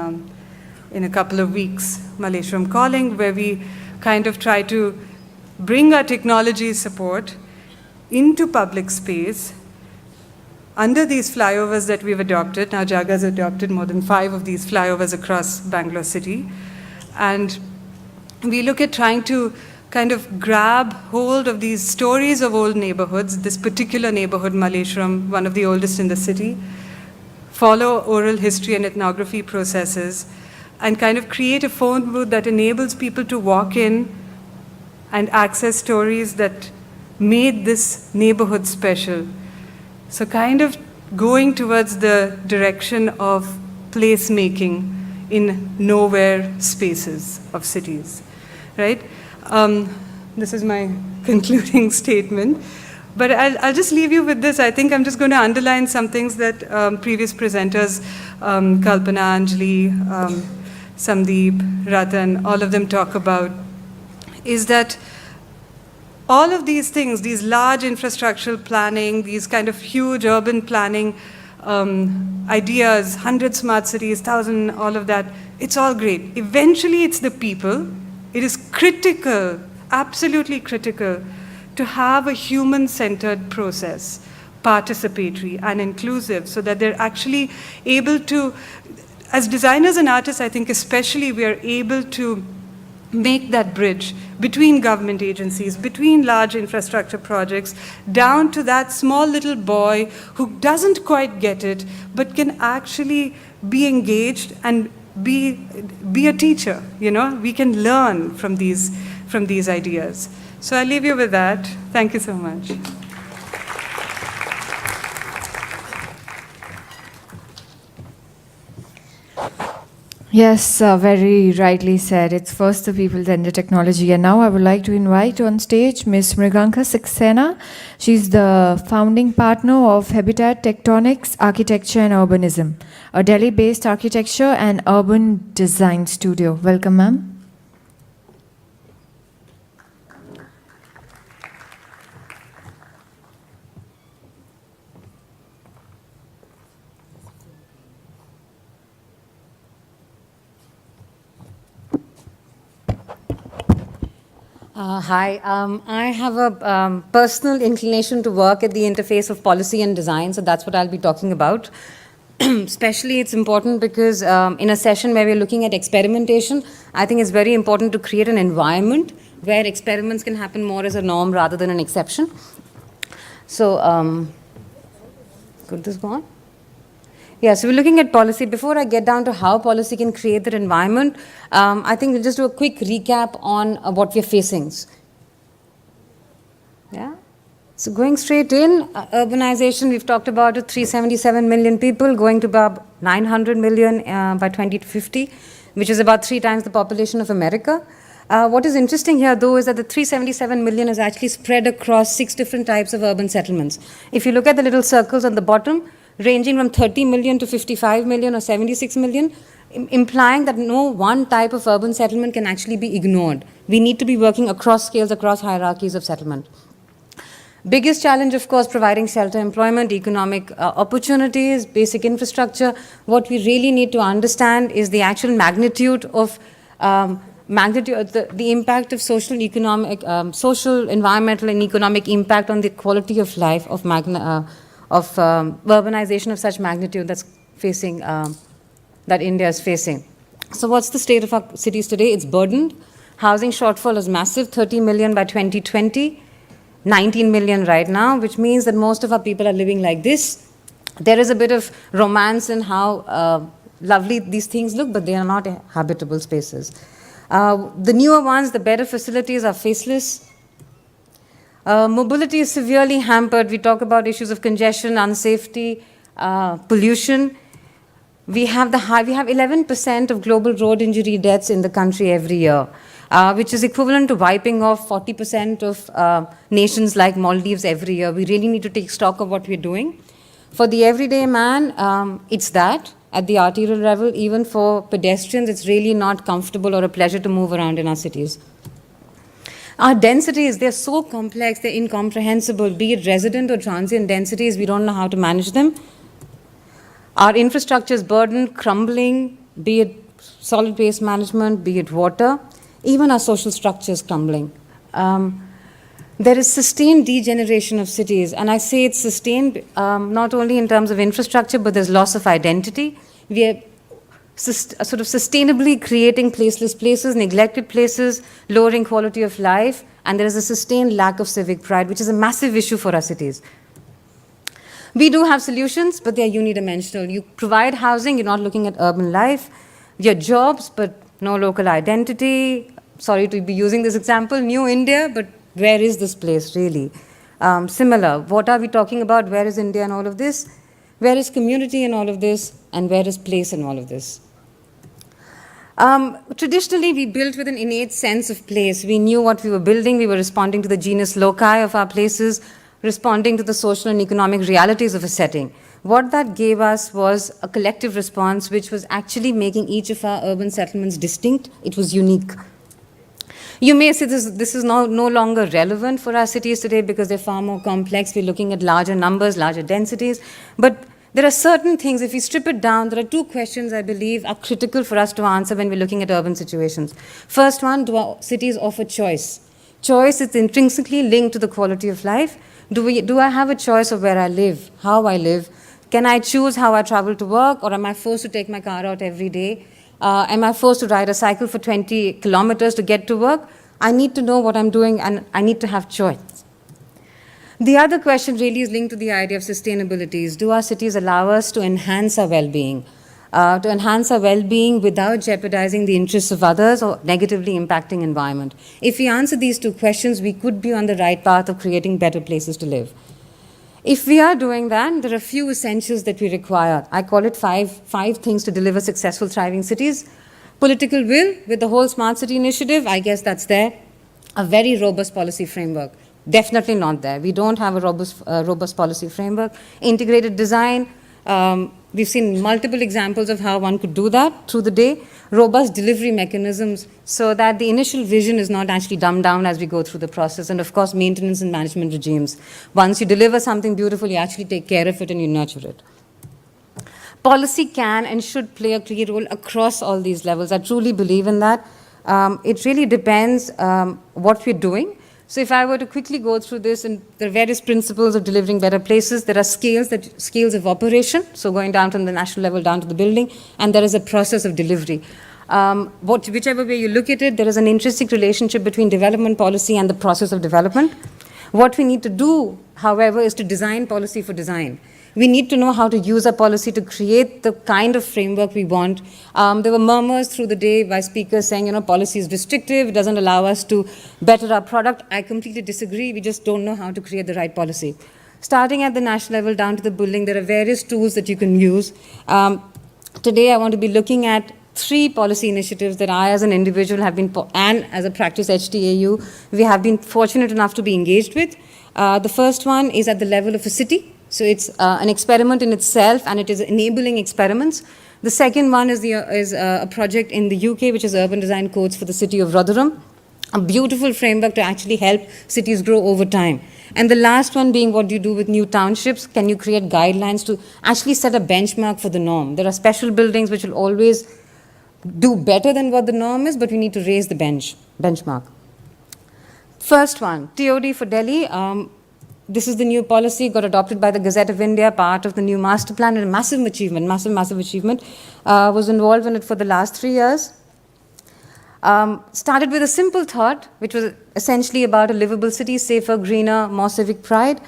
a couple of weeks, Malleshwaram Calling, where we kind of try to bring our technology support into public space under these flyovers that we've adopted. Now Jaga's adopted more than 5 of these flyovers across Bangalore city. And we look at trying to kind of grab hold of these stories of old neighborhoods, this particular neighborhood, Malleshwaram, one of the oldest in the city, follow oral history and ethnography processes, and kind of create a phone booth that enables people to walk in and access stories that made this neighborhood special. So kind of going towards the direction of placemaking in nowhere spaces of cities, right? This is my concluding statement. But I'll just leave you with this. I think I'm just going to underline some things that previous presenters, Kalpana, Anjali, Sandeep, Ratan, all of them talk about, is that all of these things, these large infrastructural planning, these kind of huge urban planning ideas, 100 smart cities, 1,000, all of that, it's all great. Eventually, it's the people. It is critical, absolutely critical, to have a human-centered process, participatory and inclusive, so that they're actually able to, as designers and artists, I think especially, we are able to make that bridge between government agencies, between large infrastructure projects, down to that small little boy who doesn't quite get it, but can actually be engaged and be a teacher. You know, we can learn from these ideas. So I'll leave you with that. Thank you so much. Yes, very rightly said. It's first the people, then the technology. And now I would like to invite on stage Ms. Mriganka Saxena. She's the founding partner of Habitat Tectonics, Architecture and Urbanism, a Delhi-based architecture and urban design studio. Welcome, ma'am. Hi, I have a personal inclination to work at the interface of policy and design, so that's what I'll be talking about. Especially it's important because in a session where we're looking at experimentation, I think it's very important to create an environment where experiments can happen more as a norm rather than an exception. So, could this go on? Yeah, so we're looking at policy. Before I get down to how policy can create that environment, I think we'll just do a quick recap on what we're facing. Yeah? So going straight in, urbanization, we've talked about it, 377 million people, going to about 900 million by 2050, which is about 3 times the population of America. What is interesting here, though, is that the 377 million is actually spread across 6 different types of urban settlements. If you look at the little circles on the bottom, ranging from 30 million to 55 million or 76 million, implying that no one type of urban settlement can actually be ignored. We need to be working across scales, across hierarchies of settlement. Biggest challenge, of course, providing shelter, employment, economic opportunities, basic infrastructure. What we really need to understand is the actual magnitude of the impact of social, economic, social, environmental, and economic impact on the quality of life of urbanization of such magnitude that's facing, that India is facing. So what's the state of our cities today? It's burdened. Housing shortfall is massive, 30 million by 2020, 19 million right now, which means that most of our people are living like this. There is a bit of romance in how lovely these things look, but they are not habitable spaces. The newer ones, the better facilities are faceless. Mobility is severely hampered. We talk about issues of congestion, unsafety, pollution. We have 11% of global road injury deaths in the country every year, which is equivalent to wiping off 40% of nations like Maldives every year. We really need to take stock of what we're doing. For the everyday man, it's that. At the arterial level, even for pedestrians, it's really not comfortable or a pleasure to move around in our cities. Our densities, they're so complex, they're incomprehensible, be it resident or transient densities, we don't know how to manage them. Our infrastructure is burdened, crumbling, be it solid waste management, be it water, even our social structure is crumbling. there is sustained degeneration of cities. And I say it's sustained not only in terms of infrastructure, but there's loss of identity. We are sort of sustainably creating placeless places, neglected places, lowering quality of life, and there is a sustained lack of civic pride, which is a massive issue for our cities. We do have solutions, but they are unidimensional. You provide housing, you're not looking at urban life. Your jobs, but no local identity. Sorry to be using this example, New India, but where is this place really? Similar, what are we talking about? Where is India in all of this? Where is community in all of this? And where is place in all of this? Traditionally, we built with an innate sense of place. We knew what we were building. We were responding to the genus loci of our places, responding to the social and economic realities of a setting. What that gave us was a collective response, which was actually making each of our urban settlements distinct. It was unique. You may say this is no longer relevant for our cities today because they're far more complex. We're looking at larger numbers, larger densities. But there are certain things, if we strip it down, there are two questions I believe are critical for us to answer when we're looking at urban situations. First one, do our cities offer choice? Choice is intrinsically linked to the quality of life. Do I have a choice of where I live, how I live? Can I choose how I travel to work, or am I forced to take my car out every day? Am I forced to ride a cycle for 20 kilometers to get to work? I need to know what I'm doing, and I need to have choice. The other question really is linked to the idea of sustainability. Do our cities allow us to enhance our well-being? To enhance our well-being without jeopardizing the interests of others or negatively impacting environment? If we answer these two questions, we could be on the right path of creating better places to live. If we are doing that, there are a few essentials that we require. I call it five things to deliver successful, thriving cities. Political will, with the whole smart city initiative, I guess that's there. A very robust policy framework, definitely not there. We don't have a robust policy framework. Integrated design, we've seen multiple examples of how one could do that through the day. Robust delivery mechanisms so that the initial vision is not actually dumbed down as we go through the process. And of course, maintenance and management regimes. Once you deliver something beautiful, you actually take care of it and you nurture it. Policy can and should play a key role across all these levels. I truly believe in that. It really depends what we're doing. So if I were to quickly go through this, and there are various principles of delivering better places, there are scales of operation, so going down from the national level down to the building, and there is a process of delivery. Whichever way you look at it, there is an intrinsic relationship between development policy and the process of development. What we need to do, however, is to design policy for design. We need to know how to use our policy to create the kind of framework we want. There were murmurs through the day by speakers saying, policy is restrictive, it doesn't allow us to better our product. I completely disagree. We just don't know how to create the right policy. Starting at the national level down to the building, there are various tools that you can use. Today, I want to be looking at 3 policy initiatives that I, as an individual, have been, and as a practice HTAU, we have been fortunate enough to be engaged with. The first one is at the level of a city. So it's an experiment in itself, and it is enabling experiments. The second one is a project in the UK, which is Urban Design Codes for the city of Rotherham, a beautiful framework to actually help cities grow over time. And the last one being what do you do with new townships? Can you create guidelines to actually set a benchmark for the norm? There are special buildings which will always do better than what the norm is, but we need to raise the benchmark. First one, TOD for Delhi. This is the new policy, got adopted by the Gazette of India, part of the new master plan, and a massive achievement, massive achievement. Was involved in it for the last 3 years. Started with a simple thought, which was essentially about a livable city, safer, greener, more civic pride.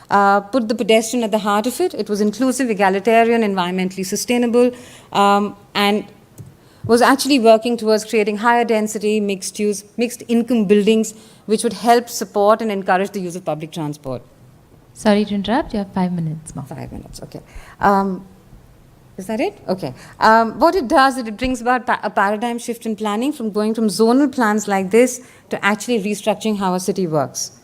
Put the pedestrian at the heart of it. It was inclusive, egalitarian, environmentally sustainable, and was actually working towards creating higher density, mixed use, mixed income buildings, which would help support and encourage the use of public transport. Sorry to interrupt, you have 5 minutes more. 5 minutes, okay. Is that it? Okay. What it does is it brings about a paradigm shift in planning from going from zonal plans like this to actually restructuring how a city works.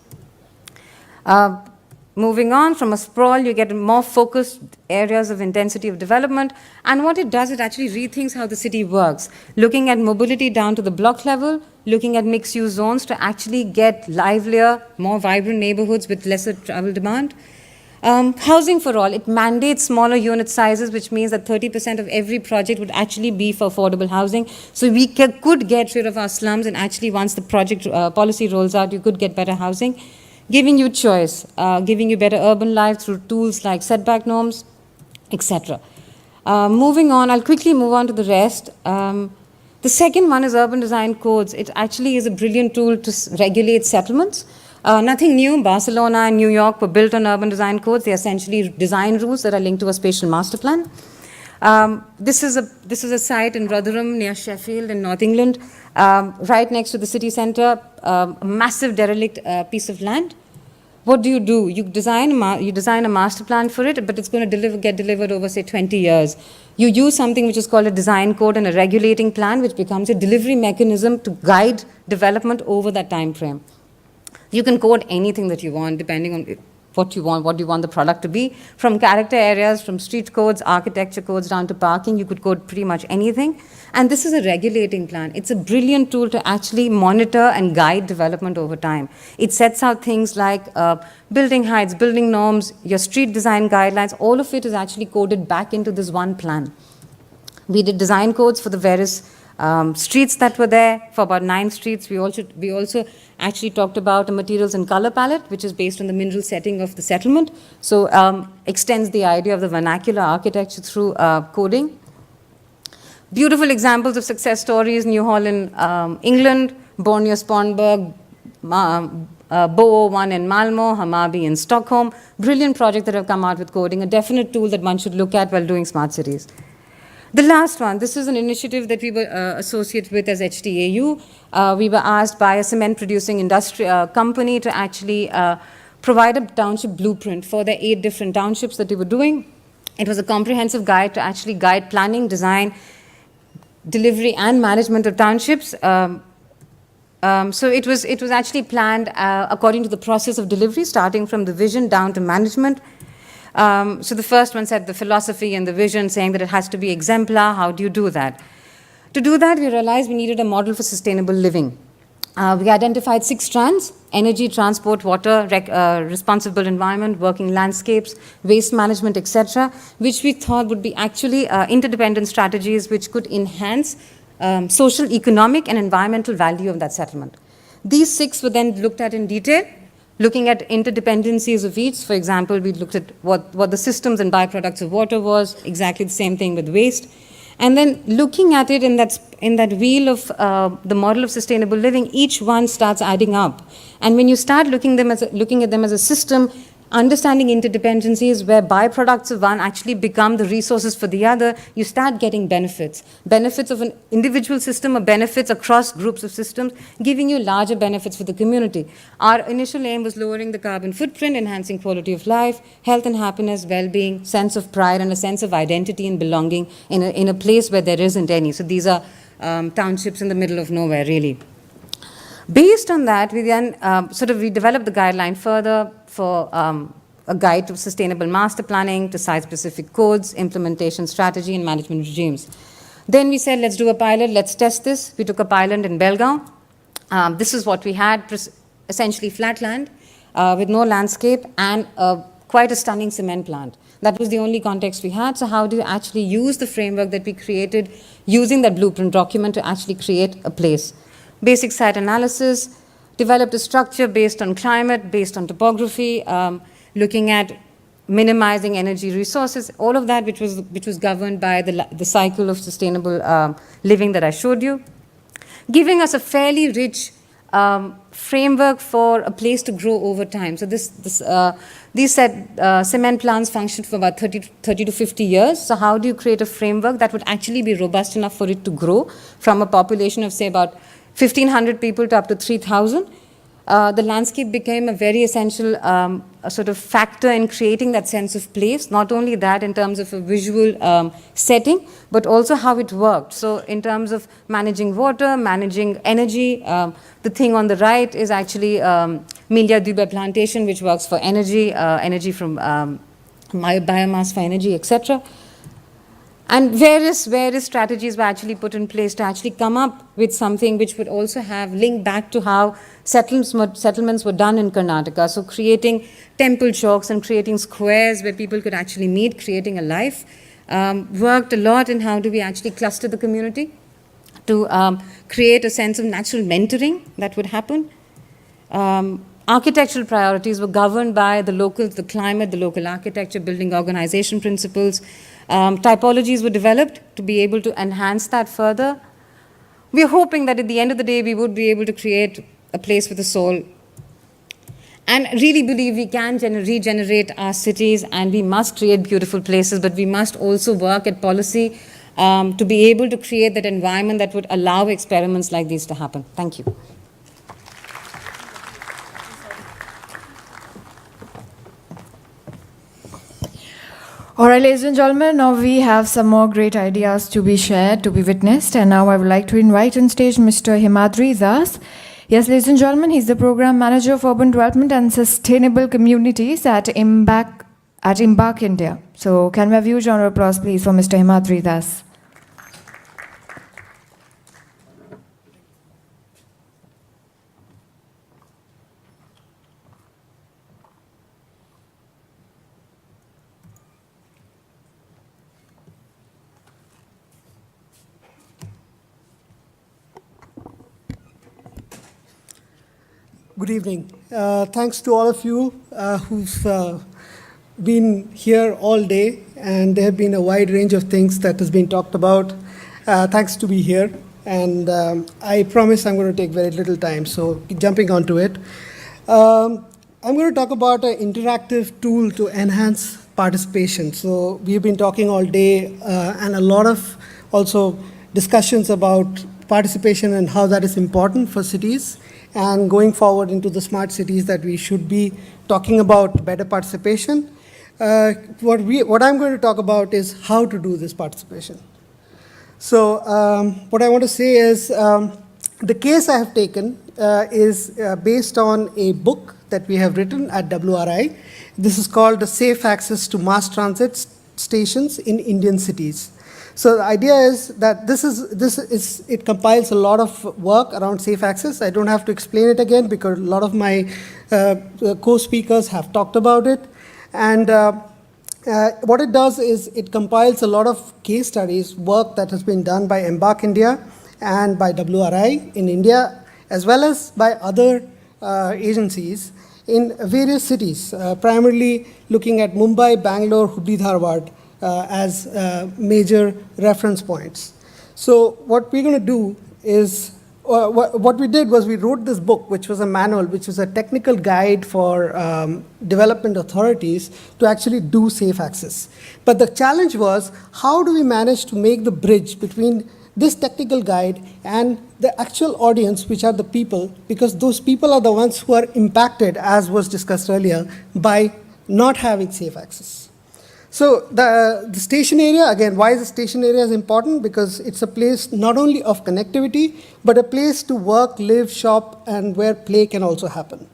Moving on, from a sprawl, you get more focused areas of intensity of development. And what it does, it actually rethinks how the city works, looking at mobility down to the block level, looking at mixed-use zones to actually get livelier, more vibrant neighborhoods with lesser travel demand. Housing for all, it mandates smaller unit sizes, which means that 30% of every project would actually be for affordable housing. So we could get rid of our slums, and actually once the project policy rolls out, you could get better housing. giving you choice, giving you better urban life through tools like setback norms, etc. Moving on, I'll quickly move on to the rest. The second one is urban design codes. It actually is a brilliant tool to regulate settlements. Nothing new. Barcelona and New York were built on urban design codes. They're essentially design rules that are linked to a spatial master plan. This is a site in Rotherham near Sheffield in North England, right next to the city centre, a massive derelict piece of land. What do? You design a master plan for it, but it's going to get delivered over, say, 20 years. You use something which is called a design code and a regulating plan, which becomes a delivery mechanism to guide development over that time frame. You can code anything that you want, depending on what you want the product to be. From character areas, from street codes, architecture codes, down to parking, you could code pretty much anything. And this is a regulating plan. It's a brilliant tool to actually monitor and guide development over time. It sets out things like building heights, building norms, your street design guidelines. All of it is actually coded back into this one plan. We did design codes for the various streets that were there, for about 9 streets. We also actually talked about a materials and color palette, which is based on the mineral setting of the settlement. So extends the idea of the vernacular architecture through coding. Beautiful examples of success stories: New Holland, England, Borneo Sponberg, Bo1 in Malmo, Hamabi in Stockholm. Brilliant projects that have come out with coding, a definite tool that one should look at while doing smart cities. The last one, this is an initiative that we were associated with as HTAU. We were asked by a cement producing industry company to actually provide a township blueprint for the 8 different townships that they were doing. It was a comprehensive guide to actually guide planning, design, delivery and management of townships. So it was actually planned according to the process of delivery, starting from the vision down to management. So the first one said the philosophy and the vision, saying that it has to be exemplar. How do you do that? To do that, we realized we needed a model for sustainable living. We identified 6 strands: energy, transport, water, responsible environment, working landscapes, waste management, etc., which we thought would be actually interdependent strategies which could enhance social, economic, and environmental value of that settlement. These 6 were then looked at in detail, looking at interdependencies of each. For example, we looked at what the systems and byproducts of water was, exactly the same thing with waste. And then looking at it in that wheel of the model of sustainable living, each one starts adding up. And when you start looking at them as a system, understanding interdependencies where byproducts of one actually become the resources for the other, you start getting benefits. Benefits of an individual system or benefits across groups of systems, giving you larger benefits for the community. Our initial aim was lowering the carbon footprint, enhancing quality of life, health and happiness, well-being, sense of pride, and a sense of identity and belonging in a place where there isn't any. So these are townships in the middle of nowhere, really. Based on that, we then we developed the guideline further for a guide to sustainable master planning, to site-specific codes, implementation strategy, and management regimes. Then we said, let's do a pilot, let's test this. We took a pilot in Belgaum. This is what we had, essentially flat land with no landscape and quite a stunning cement plant. That was the only context we had. So how do you actually use the framework that we created using that blueprint document to actually create a place? Basic site analysis, developed a structure based on climate, based on topography, looking at minimizing energy resources, all of that which was governed by the cycle of sustainable living that I showed you, giving us a fairly rich framework for a place to grow over time. So these cement plants functioned for about 30 to 50 years. So how do you create a framework that would actually be robust enough for it to grow from a population of, say, about 1,500 people to up to 3,000. The landscape became a very essential sort of factor in creating that sense of place. Not only that in terms of a visual setting, but also how it worked. So in terms of managing water, managing energy, the thing on the right is actually Milia Dube plantation, which works for energy, energy from biomass for energy, etc. And various strategies were actually put in place to actually come up with something which would also have linked back to how settlements were done in Karnataka. So creating temple chalks and creating squares where people could actually meet, creating a life. Worked a lot in how do we actually cluster the community to create a sense of natural mentoring that would happen. architectural priorities were governed by the climate, the local architecture, building organization principles. Typologies were developed to be able to enhance that further. We're hoping that at the end of the day, we would be able to create a place with a soul, and really believe we can regenerate our cities, and we must create beautiful places, but we must also work at policy to be able to create that environment that would allow experiments like these to happen. Thank you. All right, ladies and gentlemen, now we have some more great ideas to be shared, to be witnessed. And now I would like to invite on stage Mr. Himadri Das. Yes, ladies and gentlemen, he's the Program Manager for Urban Development and Sustainable Communities at EMBARQ India. So can we have huge round of applause, please, for Mr. Himadri Das. Good evening. Thanks to all of you who've been here all day, and there have been a wide range of things that has been talked about. Thanks to be here, and I promise I'm going to take very little time, so jumping onto it. I'm going to talk about an interactive tool to enhance participation. So we've been talking all day, and a lot of also discussions about participation and how that is important for cities. And going forward into the smart cities, that we should be talking about better participation. What I'm going to talk about is how to do this participation. So what I want to say is the case I have taken is based on a book that we have written at WRI. This is called The Safe Access to Mass Transit Stations in Indian Cities. So the idea is that it compiles a lot of work around safe access. I don't have to explain it again because a lot of my co-speakers have talked about it. And what it does is it compiles a lot of case studies, work that has been done by EMBARQ India and by WRI in India, as well as by other agencies in various cities, primarily looking at Mumbai, Bangalore, Hubli, Dharwad, as major reference points. So what we're going to do is, what we did was we wrote this book, which was a manual, which was a technical guide for development authorities to actually do safe access. But the challenge was, how do we manage to make the bridge between this technical guide and the actual audience, which are the people, because those people are the ones who are impacted, as was discussed earlier, by not having safe access. So the station area, again, why the station area is important? Because it's a place not only of connectivity, but a place to work, live, shop, and where play can also happen.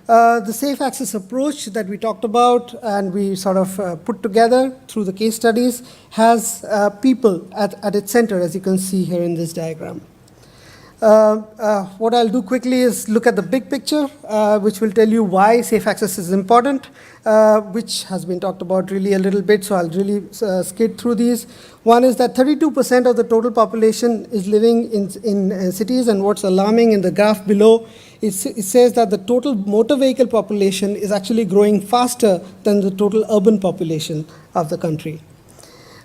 The safe access approach that we talked about and we sort of put together through the case studies has people at its center, as you can see here in this diagram. What I'll do quickly is look at the big picture, which will tell you why safe access is important, which has been talked about really a little bit, so I'll really skid through these. One is that 32% of the total population is living in cities, and what's alarming in the graph below, it says that the total motor vehicle population is actually growing faster than the total urban population of the country.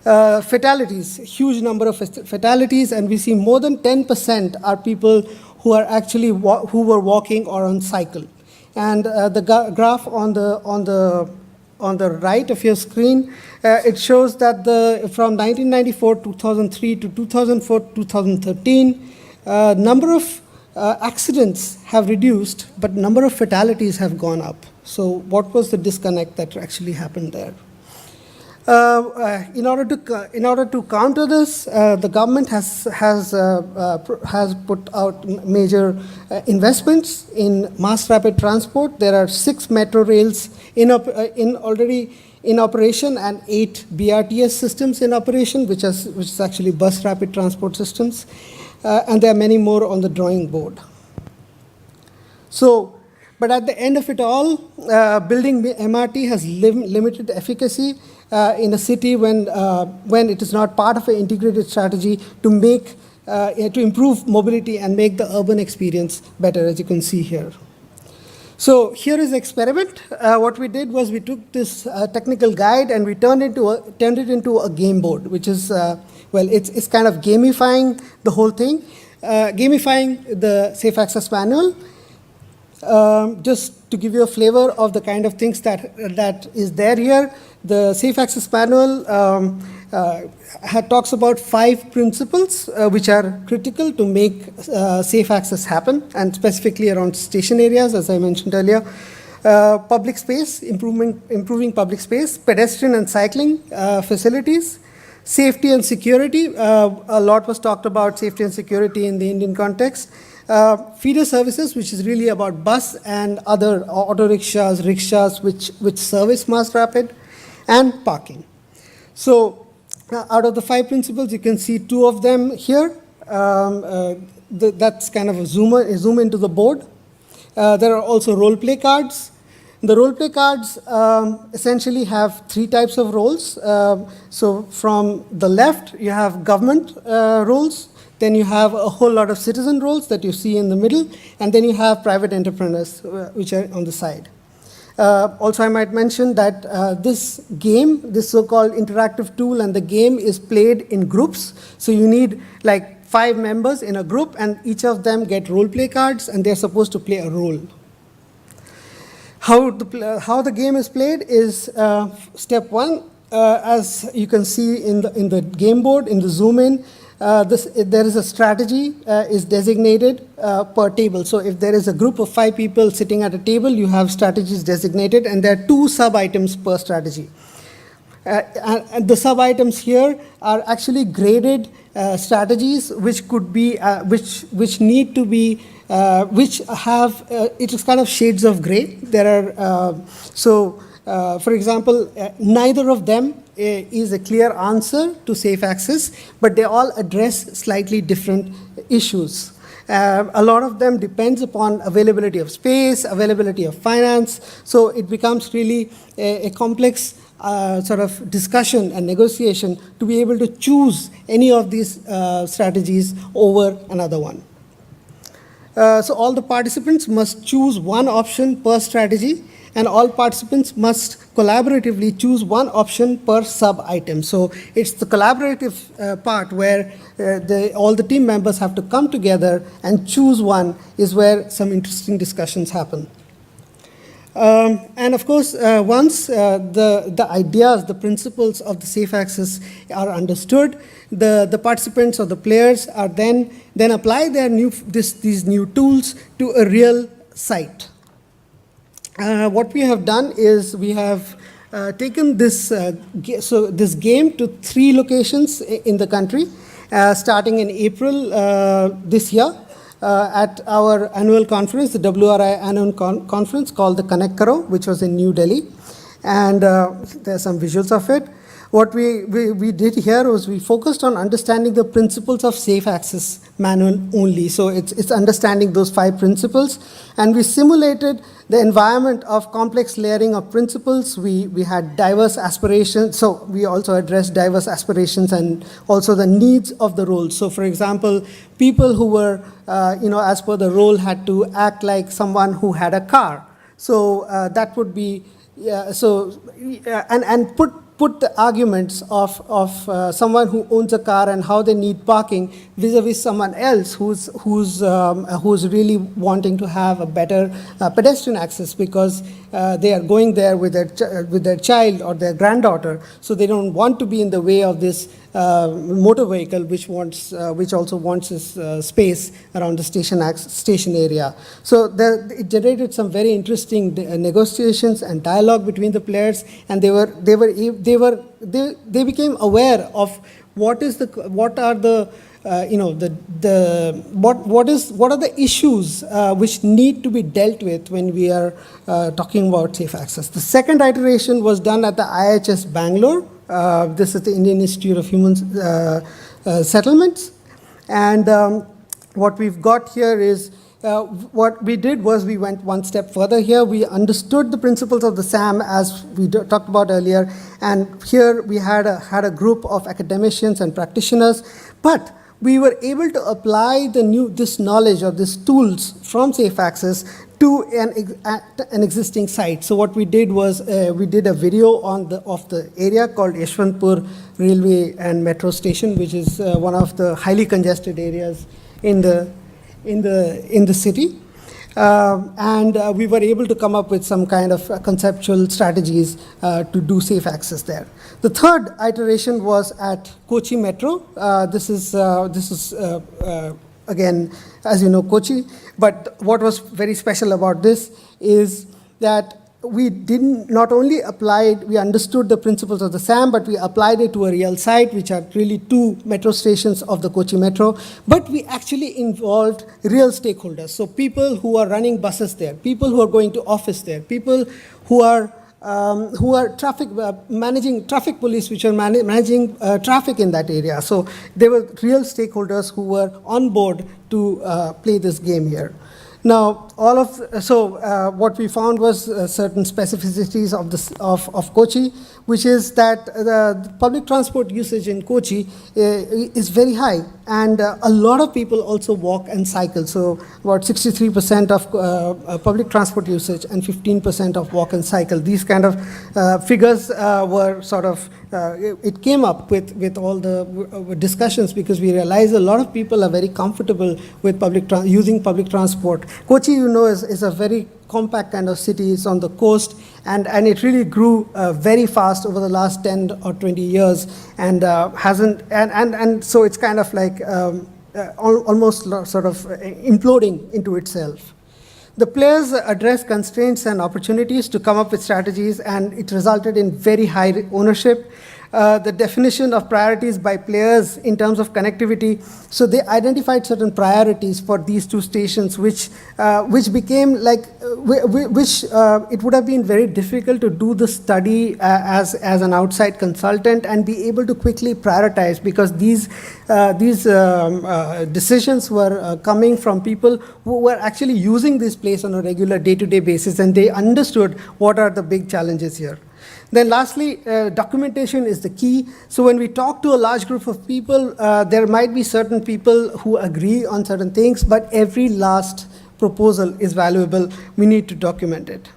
Fatalities, huge number of fatalities, and we see more than 10% are people who are actually who were walking or on cycle. And the graph on the right of your screen, it shows that from 1994, 2003 to 2004, 2013, number of accidents have reduced, but number of fatalities have gone up. So what was the disconnect that actually happened there? In order to counter this, the government has put out major investments in mass rapid transport. There are 6 metro rails already in operation and 8 BRTS systems in operation, which is actually bus rapid transport systems, and there are many more on the drawing board. So, but at the end of it all, building MRT has limited efficacy in a city when it is not part of an integrated strategy to improve mobility and make the urban experience better, as you can see here. So here is the experiment. What we did was we took this technical guide and we turned it into a game board, which is, well, it's kind of gamifying the whole thing, gamifying the Safe Access Manual. Just to give you a flavor of the kind of things that is there here, the Safe Access Manual talks about 5 principles which are critical to make safe access happen, and specifically around station areas, as I mentioned earlier. Public space, improving public space, pedestrian and cycling facilities, safety and security. A lot was talked about safety and security in the Indian context. Feeder services, which is really about bus and other auto rickshaws, which service mass rapid, and parking. So out of the 5 principles, you can see 2 of them here. That's kind of a zoom into the board. There are also role play cards. The role play cards essentially have 3 types of roles. So from the left, you have government roles. Then you have a whole lot of citizen roles that you see in the middle, and then you have private entrepreneurs, which are on the side. Also, I might mention that this game, this so-called interactive tool, and the game is played in groups. So you need like 5 members in a group, and each of them get role play cards, and they're supposed to play a role. How the game is played is step 1. As you can see in the game board, in the zoom in, there is a strategy is designated per table. So if there is a group of 5 people sitting at a table, you have strategies designated, and there are 2 sub-items per strategy. And the sub-items here are actually graded strategies, which could be, which need to be, which have, it is kind of shades of gray. There are, for example, neither of them is a clear answer to safe access, but they all address slightly different issues. A lot of them depends upon availability of space, availability of finance, so it becomes really a complex sort of discussion and negotiation to be able to choose any of these strategies over another one. So all the participants must choose one option per strategy, and all participants must collaboratively choose one option per sub-item. So it's the collaborative part where all the team members have to come together and choose one, is where some interesting discussions happen. And of course, once the ideas, the principles of the safe access are understood, the participants or the players are then apply these new tools to a real site. What we have done is we have taken this game to 3 locations in the country, starting in April this year at our annual conference, the WRI annual conference called the Connect Karo, which was in New Delhi. And there are some visuals of it. What we did here was we focused on understanding the principles of safe access manual only. So it's understanding those 5 principles, and we simulated the environment of complex layering of principles. We had diverse aspirations, so we also addressed diverse aspirations and also the needs of the role. So for example, people who were, as per the role, had to act like someone who had a car. So that would be, and put the arguments of someone who owns a car and how they need parking vis-a-vis someone else who's really wanting to have a better pedestrian access because they are going there with their child or their granddaughter, so they don't want to be in the way of this motor vehicle which also wants this space around the station area. So it generated some very interesting negotiations and dialogue between the players, and they became aware of what are the issues which need to be dealt with when we are talking about safe access. The second iteration was done at the IHS Bangalore. This is the Indian Institute of Human Settlements, and what we've got here is what we did was we went one step further here. We understood the principles of the SAM as we talked about earlier, and here we had a group of academicians and practitioners, but we were able to apply this knowledge or these tools from safe access to an existing site. So what we did was we did a video of the area called Yeshwantpur Railway and Metro Station, which is one of the highly congested areas in the city. And we were able to come up with some kind of conceptual strategies to do safe access there. The third iteration was at Kochi Metro. This is again, as you know, Kochi. But what was very special about this is that we didn't not only applied, we understood the principles of the SAM, but we applied it to a real site, which are really 2 metro stations of the Kochi Metro. But we actually involved real stakeholders. So people who are running buses there, people who are going to office there, people who are managing traffic police, which are managing traffic in that area. So there were real stakeholders who were on board to play this game here. Now, what we found was certain specificities of Kochi, which is that the public transport usage in Kochi is very high, and a lot of people also walk and cycle. So about 63% of public transport usage and 15% of walk and cycle. These kind of figures were sort of, it came up with all the discussions, because we realized a lot of people are very comfortable with using public transport. Kochi, you know, is a very compact kind of city. It's on the coast, and it really grew very fast over the last 10 or 20 years, and so it's kind of like almost sort of imploding into itself. The players addressed constraints and opportunities to come up with strategies, and it resulted in very high ownership. The definition of priorities by players in terms of connectivity. So they identified certain priorities for these 2 stations, which became like, it would have been very difficult to do the study as an outside consultant and be able to quickly prioritize, because these decisions were coming from people who were actually using this place on a regular day-to-day basis, and they understood what are the big challenges here. Then lastly, documentation is the key. So when we talk to a large group of people, there might be certain people who agree on certain things, but every last proposal is valuable. We need to document it.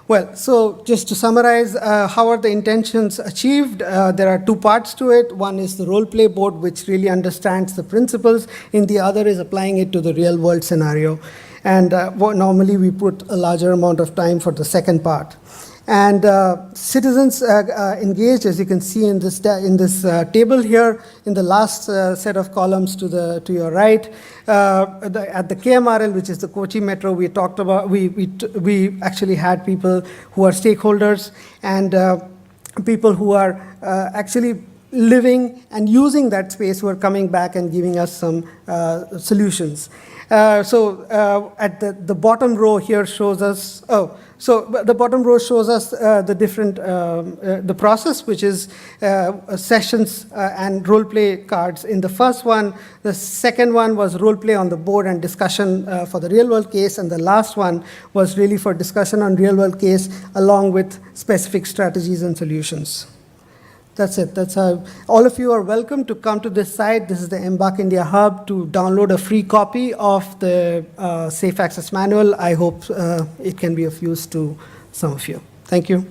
Well, so just to summarize, how are the intentions achieved? There are 2 parts to it. One is the role play board, which really understands the principles, and the other is applying it to the real world scenario. And normally we put a larger amount of time for the second part. And citizens engaged, as you can see in this table here, in the last set of columns to your right. At the KMRL, which is the Kochi Metro, we talked about, we actually had people who are stakeholders, and people who are actually living and using that space, who are coming back and giving us some solutions. So at the bottom row here shows us, the bottom row shows us the different, the process, which is sessions and role play cards in the first one. The second one was role play on the board and discussion for the real world case. And the last one was really for discussion on real world case, along with specific strategies and solutions. That's it. That's how. All of you are welcome to come to this site. This is the EMBARQ India Hub, to download a free copy of the Safe Access Manual. I hope it can be of use to some of you. Thank you.